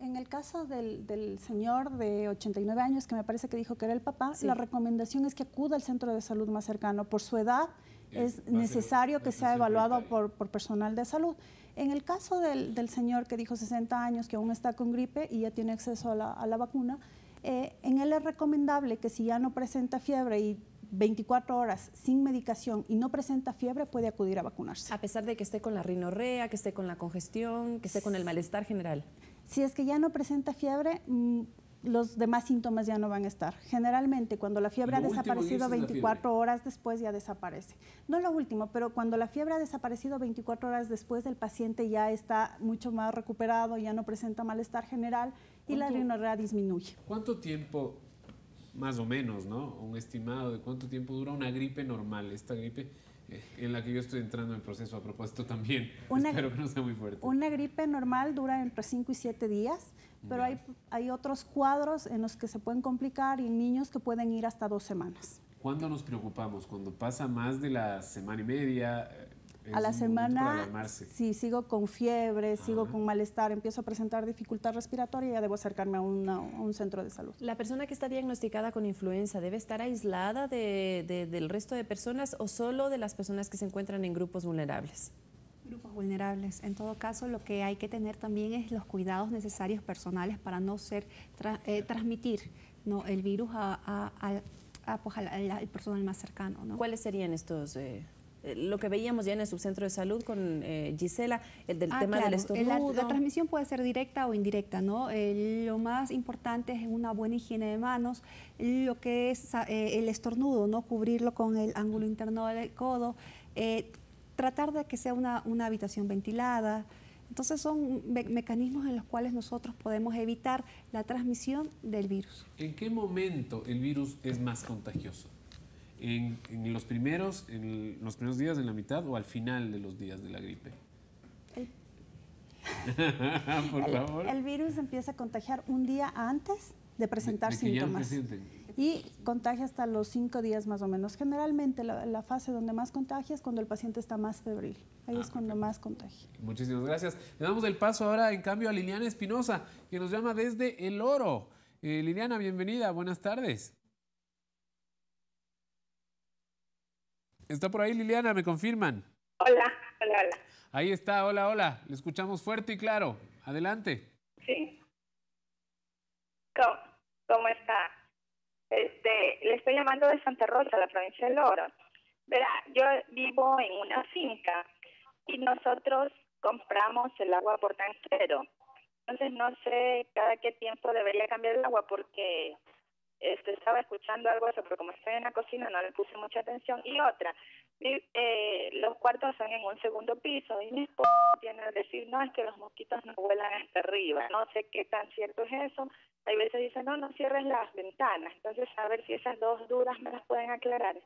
En el caso del señor de 89 años, que me parece que dijo que era el papá, la recomendación es que acuda al centro de salud más cercano. Por su edad es necesario que sea evaluado por personal de salud. En el caso del señor que dijo 60 años, que aún está con gripe y ya tiene acceso a la vacuna, en él es recomendable que si ya no presenta fiebre y 24 horas sin medicación y no presenta fiebre, puede acudir a vacunarse. A pesar de que esté con la rinorrea, que esté con la congestión, que esté con el malestar general. Si es que ya no presenta fiebre, los demás síntomas ya no van a estar. Generalmente, cuando la fiebre ha desaparecido 24 horas después, ya desaparece. No lo último, pero cuando la fiebre ha desaparecido 24 horas después, el paciente ya está mucho más recuperado, ya no presenta malestar general y la rinorrea disminuye. ¿Cuánto tiempo, más o menos, ¿no? Un estimado de cuánto tiempo dura una gripe normal, esta gripe en la que yo estoy entrando en el proceso a propósito también? Espero que no sea muy fuerte. Una gripe normal dura entre 5 y 7 días. Pero hay otros cuadros en los que se pueden complicar y en niños que pueden ir hasta 2 semanas. ¿Cuándo nos preocupamos? ¿Cuando pasa más de la semana y media? A la semana, si sigo con fiebre, sigo con malestar, empiezo a presentar dificultad respiratoria, ya debo acercarme a un centro de salud. ¿La persona que está diagnosticada con influenza debe estar aislada del resto de personas o solo de las personas que se encuentran en grupos vulnerables? Grupos vulnerables. En todo caso, lo que hay que tener también es los cuidados necesarios personales para no transmitir, ¿no?, el virus al personal más cercano, ¿no? ¿Cuáles serían estos? Lo que veíamos ya en el subcentro de salud con Gisela, el del tema del estornudo. La transmisión puede ser directa o indirecta, ¿no? Lo más importante es una buena higiene de manos, lo que es el estornudo, ¿no?, cubrirlo con el ángulo interno del codo, tratar de que sea una habitación ventilada. Entonces son mecanismos en los cuales nosotros podemos evitar la transmisión del virus. ¿En qué momento el virus es más contagioso? ¿En los primeros días, en la mitad o al final de los días de la gripe? Por favor. El virus empieza a contagiar un día antes de presentar síntomas. Y contagia hasta los 5 días más o menos. Generalmente la fase donde más contagia es cuando el paciente está más febril. Ahí es cuando más contagia. Muchísimas gracias. Le damos el paso ahora, en cambio, a Liliana Espinosa, que nos llama desde El Oro. Liliana, bienvenida. Buenas tardes. ¿Está por ahí, Liliana? ¿Me confirman? Hola. Ahí está, hola. Le escuchamos fuerte y claro. Adelante. Sí. ¿Cómo está? Le estoy llamando de Santa Rosa, la provincia del Oro. Verá, yo vivo en una finca y nosotros compramos el agua por tanquero. Entonces no sé cada qué tiempo debería cambiar el agua porque estaba escuchando algo de eso, pero como estoy en la cocina no le puse mucha atención. Y otra, los cuartos son en un segundo piso y mi esposo tiene que decir, no, es que los mosquitos no vuelan hasta arriba. No sé qué tan cierto es eso. Hay veces dicen, no cierres las ventanas. Entonces, a ver si esas dos dudas me las pueden aclarar.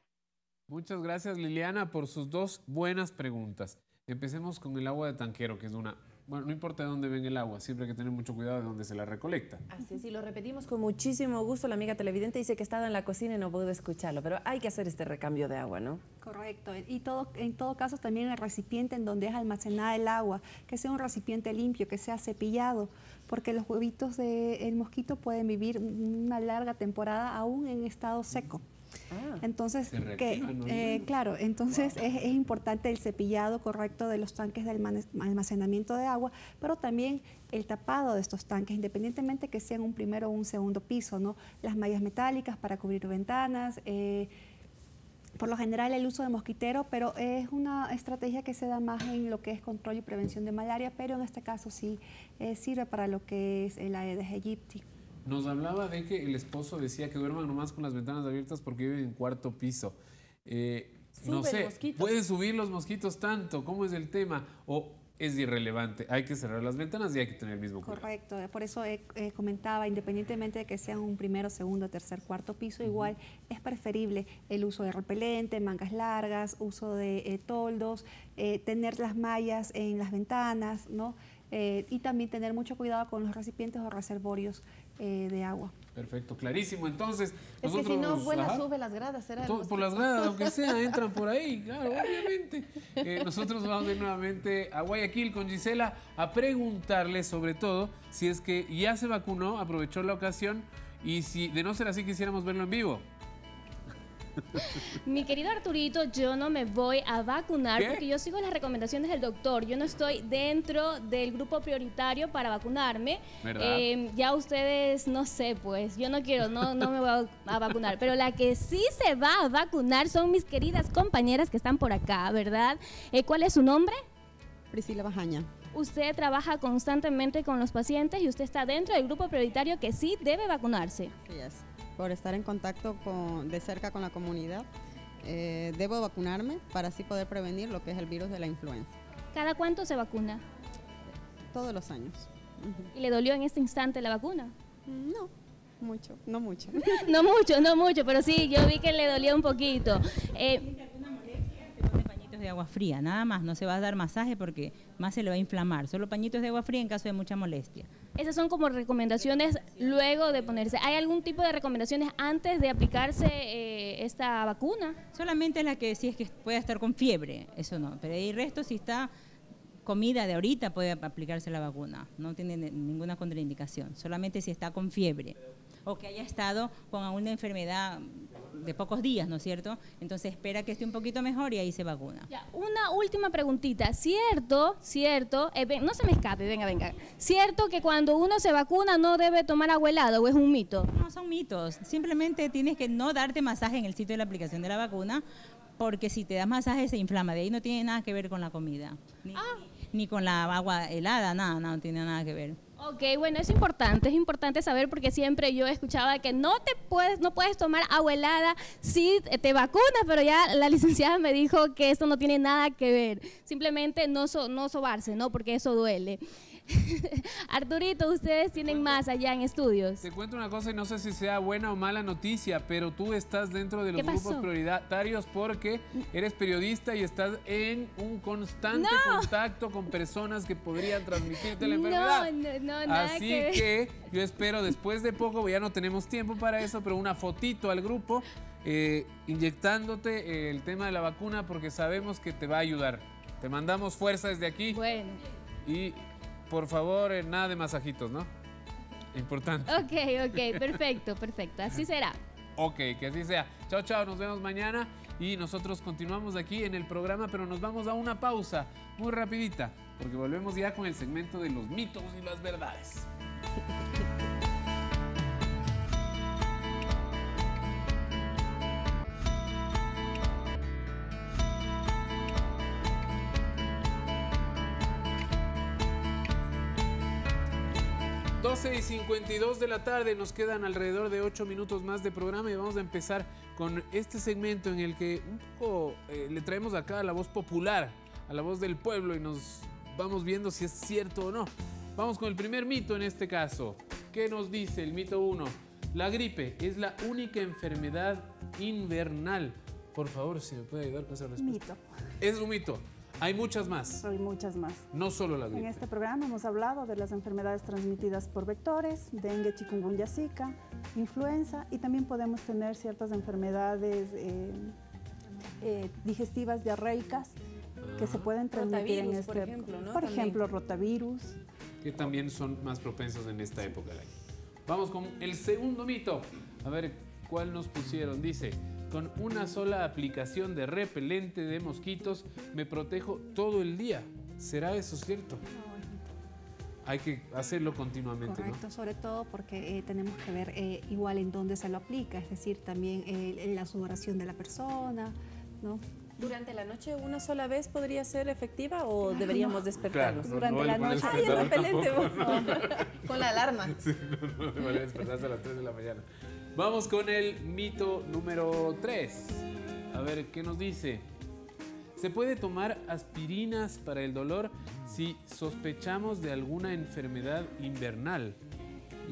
Muchas gracias, Liliana, por sus dos buenas preguntas. Empecemos con el agua de tanquero, que es una... Bueno, no importa de dónde venga el agua, siempre hay que tener mucho cuidado de dónde se la recolecta. Así es, y lo repetimos con muchísimo gusto. La amiga televidente dice que estaba en la cocina y no pudo escucharlo, pero hay que hacer este recambio de agua, ¿no? Correcto. Y en todo caso también el recipiente en donde es almacenada el agua, que sea un recipiente limpio, que sea cepillado, porque los huevitos del mosquito pueden vivir una larga temporada aún en estado seco. Entonces, claro, entonces es importante el cepillado correcto de los tanques de almacenamiento de agua, pero también el tapado de estos tanques, independientemente que sean un primero o un segundo piso, ¿no? Las mallas metálicas para cubrir ventanas, por lo general el uso de mosquitero, pero es una estrategia que se da más en lo que es control y prevención de malaria, pero en este caso sí sirve para lo que es el Aedes aegypti. Nos hablaba de que el esposo decía que duerman nomás con las ventanas abiertas porque viven en cuarto piso. No sé, ¿pueden subir los mosquitos tanto? ¿Cómo es el tema? ¿O es irrelevante? Hay que cerrar las ventanas y hay que tener el mismo cuidado. Correcto, por eso comentaba, independientemente de que sean un primero, segundo, tercer, cuarto piso, igual es preferible el uso de repelente, mangas largas, uso de toldos, tener las mallas en las ventanas, ¿no? Y también tener mucho cuidado con los recipientes o reservorios de agua. Perfecto, clarísimo. Entonces, es que si no vuela, sube las gradas. Por las gradas, aunque sea, entran por ahí, claro, obviamente. Nosotros vamos a ir nuevamente a Guayaquil con Gisela a preguntarle sobre todo si es que ya se vacunó, aprovechó la ocasión y si de no ser así quisiéramos verlo en vivo. Mi querido Arturito, yo no me voy a vacunar porque yo sigo las recomendaciones del doctor. Yo no estoy dentro del grupo prioritario para vacunarme. Ya ustedes, no sé, pues, yo no quiero, no me voy a vacunar. Pero la que sí se va a vacunar son mis queridas compañeras que están por acá, ¿verdad? ¿Cuál es su nombre? Priscila Bajaña. Usted trabaja constantemente con los pacientes y usted está dentro del grupo prioritario que sí debe vacunarse. Sí, por estar en contacto de cerca con la comunidad, debo vacunarme para así poder prevenir lo que es el virus de la influenza. ¿Cada cuánto se vacuna? Todos los años. ¿Y le dolió en este instante la vacuna? No mucho. No mucho, pero sí, yo vi que le dolió un poquito. De agua fría, nada más, no se va a dar masaje porque más se le va a inflamar, solo pañitos de agua fría en caso de mucha molestia. Esas son como recomendaciones luego de ponerse. ¿Hay algún tipo de recomendaciones antes de aplicarse esta vacuna? Solamente la que sí es que pueda estar con fiebre, eso no, pero el resto si está comida de ahorita puede aplicarse la vacuna, no tiene ninguna contraindicación, solamente si está con fiebre o que haya estado con alguna enfermedad de pocos días, ¿no es cierto? Entonces espera que esté un poquito mejor y ahí se vacuna. Ya, una última preguntita. ¿Cierto, no se me escape, venga, ¿cierto que cuando uno se vacuna no debe tomar agua helada o es un mito? No, son mitos. Simplemente tienes que no darte masaje en el sitio de la aplicación de la vacuna porque si te das masaje se inflama. De ahí no tiene nada que ver con la comida. Ni con la agua helada, nada, no tiene nada que ver. Ok, bueno, es importante saber porque siempre yo escuchaba que no puedes tomar agua helada si te vacunas, pero ya la licenciada me dijo que esto no tiene nada que ver, simplemente no sobarse, ¿no? Porque eso duele. Arturito, ustedes tienen más allá en estudios. Te cuento una cosa y no sé si sea buena o mala noticia, pero tú estás dentro de los grupos prioritarios porque eres periodista y estás en un constante contacto con personas que podrían transmitirte la enfermedad. Nada Así que yo espero después de poco, ya no tenemos tiempo para eso, pero una fotito al grupo inyectándote el tema de la vacuna porque sabemos que te va a ayudar. Te mandamos fuerza desde aquí. Bueno. Y por favor, nada de masajitos, ¿no? Importante. Ok, perfecto. Así será. Ok, que así sea. Chao, chao, nos vemos mañana y nosotros continuamos aquí en el programa, pero nos vamos a una pausa muy rapidita, porque volvemos ya con el segmento de los mitos y las verdades. 12:52 de la tarde, nos quedan alrededor de 8 minutos más de programa y vamos a empezar con este segmento en el que un poco le traemos acá a la voz popular, a la voz del pueblo y nos vamos viendo si es cierto o no. Vamos con el primer mito en este caso. ¿Qué nos dice el mito 1? La gripe es la única enfermedad invernal. Por favor, si me puede ayudar con esa respuesta. Mito. Es un mito. Hay muchas más. Hay muchas más. No solo la gripe. En este programa hemos hablado de las enfermedades transmitidas por vectores, dengue, chikungunya, zika, influenza y también podemos tener ciertas enfermedades digestivas diarreicas que se pueden transmitir en este... por ejemplo, ¿no? Por ejemplo, rotavirus. Que también son más propensos en esta época del año. Vamos con el segundo mito. A ver, ¿cuál nos pusieron? Dice... Con una sola aplicación de repelente de mosquitos me protejo todo el día. ¿Será eso cierto? No. Hay que hacerlo continuamente, correcto, ¿no? Sobre todo porque tenemos que ver igual en dónde se lo aplica, es decir, también en la sudoración de la persona, ¿no? ¿Durante la noche una sola vez podría ser efectiva o deberíamos despertarnos? Claro, durante la noche. ¡Ay, el repelente! Con la alarma. Sí, no vale despertarse a las 3 de la mañana. Vamos con el mito número 3. A ver, ¿qué nos dice? ¿Se puede tomar aspirinas para el dolor si sospechamos de alguna enfermedad invernal?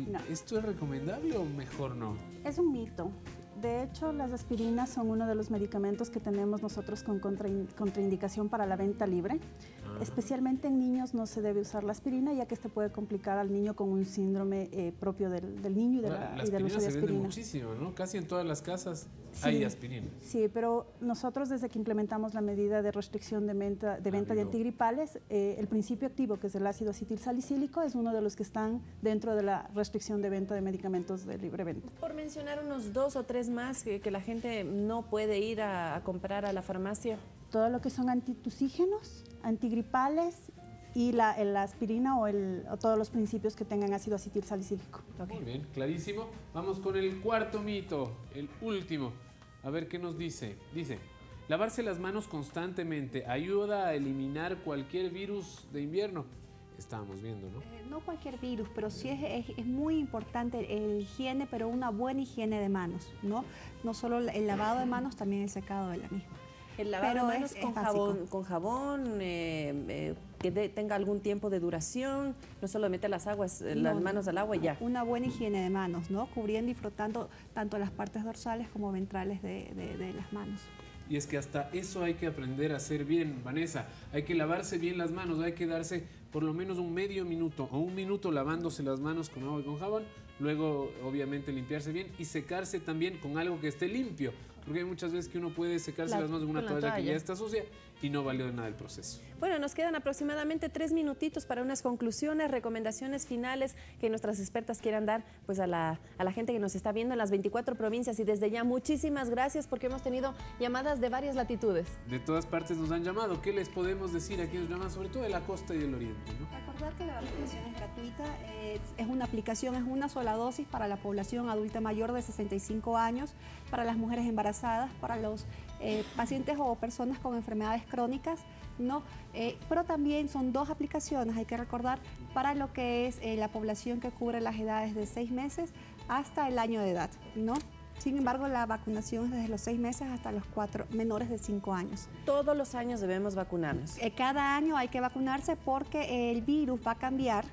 No. ¿Esto es recomendable o mejor no? Es un mito. De hecho, las aspirinas son uno de los medicamentos que tenemos nosotros con contraindicación para la venta libre, Especialmente en niños no se debe usar la aspirina, ya que este puede complicar al niño con un síndrome propio del niño y, del uso de aspirina. Se vende aspirina. muchísimo, ¿no? Casi en todas las casas hay aspirina. Sí, pero nosotros desde que implementamos la medida de restricción de venta de antigripales, el principio activo, que es el ácido acetilsalicílico, es uno de los que están dentro de la restricción de venta de medicamentos de libre venta. Por mencionar unos 2 o 3 más que la gente no puede ir a comprar a la farmacia. Todo lo que son antitusígenos, antigripales y la aspirina o todos los principios que tengan ácido acetilsalicílico. Muy bien, clarísimo. Vamos con el cuarto mito, el último. A ver qué nos dice. Dice, lavarse las manos constantemente ayuda a eliminar cualquier virus de invierno. Estábamos viendo, ¿no? No cualquier virus, pero sí es muy importante el higiene, pero una buena higiene de manos, ¿no? No solo el lavado de manos, también el secado de la misma. El lavado de manos con jabón, que tenga algún tiempo de duración, no solo meter las manos al agua y ya. Una buena higiene de manos, ¿no? Cubriendo y frotando tanto las partes dorsales como ventrales de las manos. Y es que hasta eso hay que aprender a hacer bien, Vanessa. Hay que lavarse bien las manos, hay que darse por lo menos un medio minuto o un minuto lavándose las manos con agua y con jabón. Luego, obviamente, limpiarse bien y secarse también con algo que esté limpio. Porque hay muchas veces que uno puede secarse las manos con una toalla que ya está sucia y no valió de nada el proceso. Bueno, nos quedan aproximadamente 3 minutitos para unas conclusiones, recomendaciones finales que nuestras expertas quieran dar pues a la gente que nos está viendo en las 24 provincias. Y desde ya, muchísimas gracias porque hemos tenido llamadas de varias latitudes. De todas partes nos han llamado. ¿Qué les podemos decir a quienes llaman? Sobre todo de la costa y del oriente, ¿no? Recordar que la vacunación es gratuita, es una aplicación, es una sola dosis para la población adulta mayor de 65 años, para las mujeres embarazadas, para los pacientes o personas con enfermedades crónicas, ¿no? Pero también son 2 aplicaciones, hay que recordar, para lo que es la población que cubre las edades de 6 meses hasta el año de edad, ¿no? Sin embargo, la vacunación es desde los 6 meses hasta los menores de 5 años. Todos los años debemos vacunarnos. Cada año hay que vacunarse porque el virus va a cambiar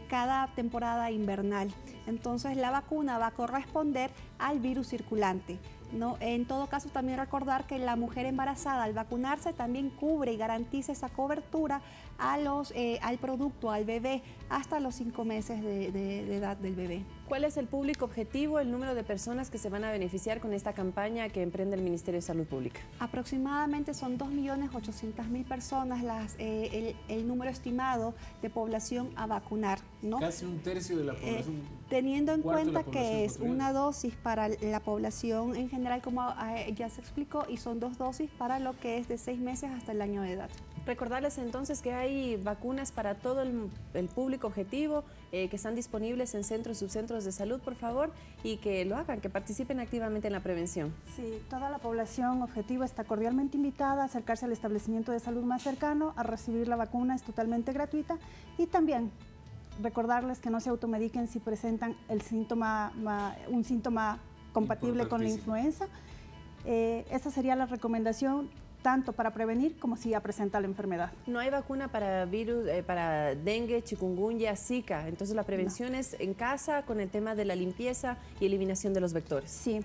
cada temporada invernal. Entonces, la vacuna va a corresponder al virus circulante, ¿no? En todo caso, también recordar que la mujer embarazada al vacunarse también cubre y garantiza esa cobertura al producto, al bebé, hasta los 5 meses de edad del bebé. ¿Cuál es el público objetivo, el número de personas que se van a beneficiar con esta campaña que emprende el Ministerio de Salud Pública? Aproximadamente son 2.800.000 personas el número estimado de población a vacunar, ¿no? Casi un tercio de la población. Teniendo en cuenta que es una dosis para la población en general, como ya se explicó, y son 2 dosis para lo que es de 6 meses hasta el año de edad. Recordarles entonces que hay vacunas para todo el público objetivo, que están disponibles en centros y subcentros de salud, por favor, y que lo hagan, que participen activamente en la prevención. Sí, toda la población objetiva está cordialmente invitada a acercarse al establecimiento de salud más cercano, a recibir la vacuna, es totalmente gratuita, y también recordarles que no se automediquen si presentan un síntoma compatible con la influenza. Esa sería la recomendación, tanto para prevenir como si ya presenta la enfermedad. No hay vacuna para virus, para dengue, chikungunya, zika, entonces la prevención es en casa con el tema de la limpieza y eliminación de los vectores. Sí,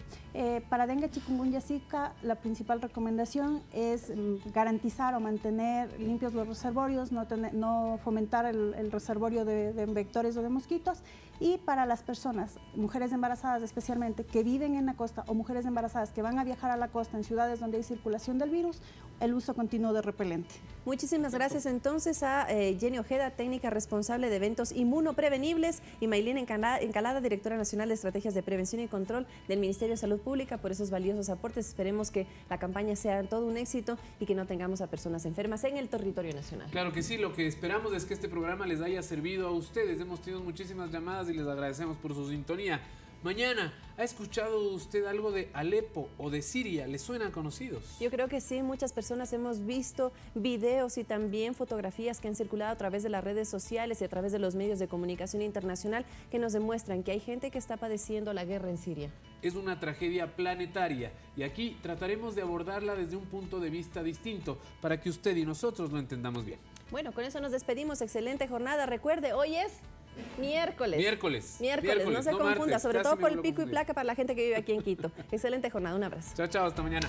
para dengue, chikungunya, zika, la principal recomendación es garantizar o mantener limpios los reservorios, no fomentar el reservorio de vectores o de mosquitos. Y para las personas, mujeres embarazadas especialmente, que viven en la costa o mujeres embarazadas que van a viajar a la costa en ciudades donde hay circulación del virus, el uso continuo de repelente. Muchísimas gracias entonces a Jenny Ojeda, técnica responsable de eventos inmunoprevenibles, y Maylin Encalada, directora nacional de estrategias de prevención y control del Ministerio de Salud Pública, por esos valiosos aportes. Esperemos que la campaña sea todo un éxito y que no tengamos a personas enfermas en el territorio nacional. Claro que sí, lo que esperamos es que este programa les haya servido a ustedes. Hemos tenido muchísimas llamadas y les agradecemos por su sintonía. Mañana, ¿ha escuchado usted algo de Alepo o de Siria? ¿Les suenan conocidos? Yo creo que sí, muchas personas hemos visto videos y también fotografías que han circulado a través de las redes sociales y a través de los medios de comunicación internacional que nos demuestran que hay gente que está padeciendo la guerra en Siria. Es una tragedia planetaria y aquí trataremos de abordarla desde un punto de vista distinto para que usted y nosotros lo entendamos bien. Bueno, con eso nos despedimos. Excelente jornada. Recuerde, hoy es miércoles. Miércoles, no se confunda, martes, sobre todo por el pico y placa para la gente que vive aquí en Quito. Excelente jornada, un abrazo. Chao, chao, hasta mañana.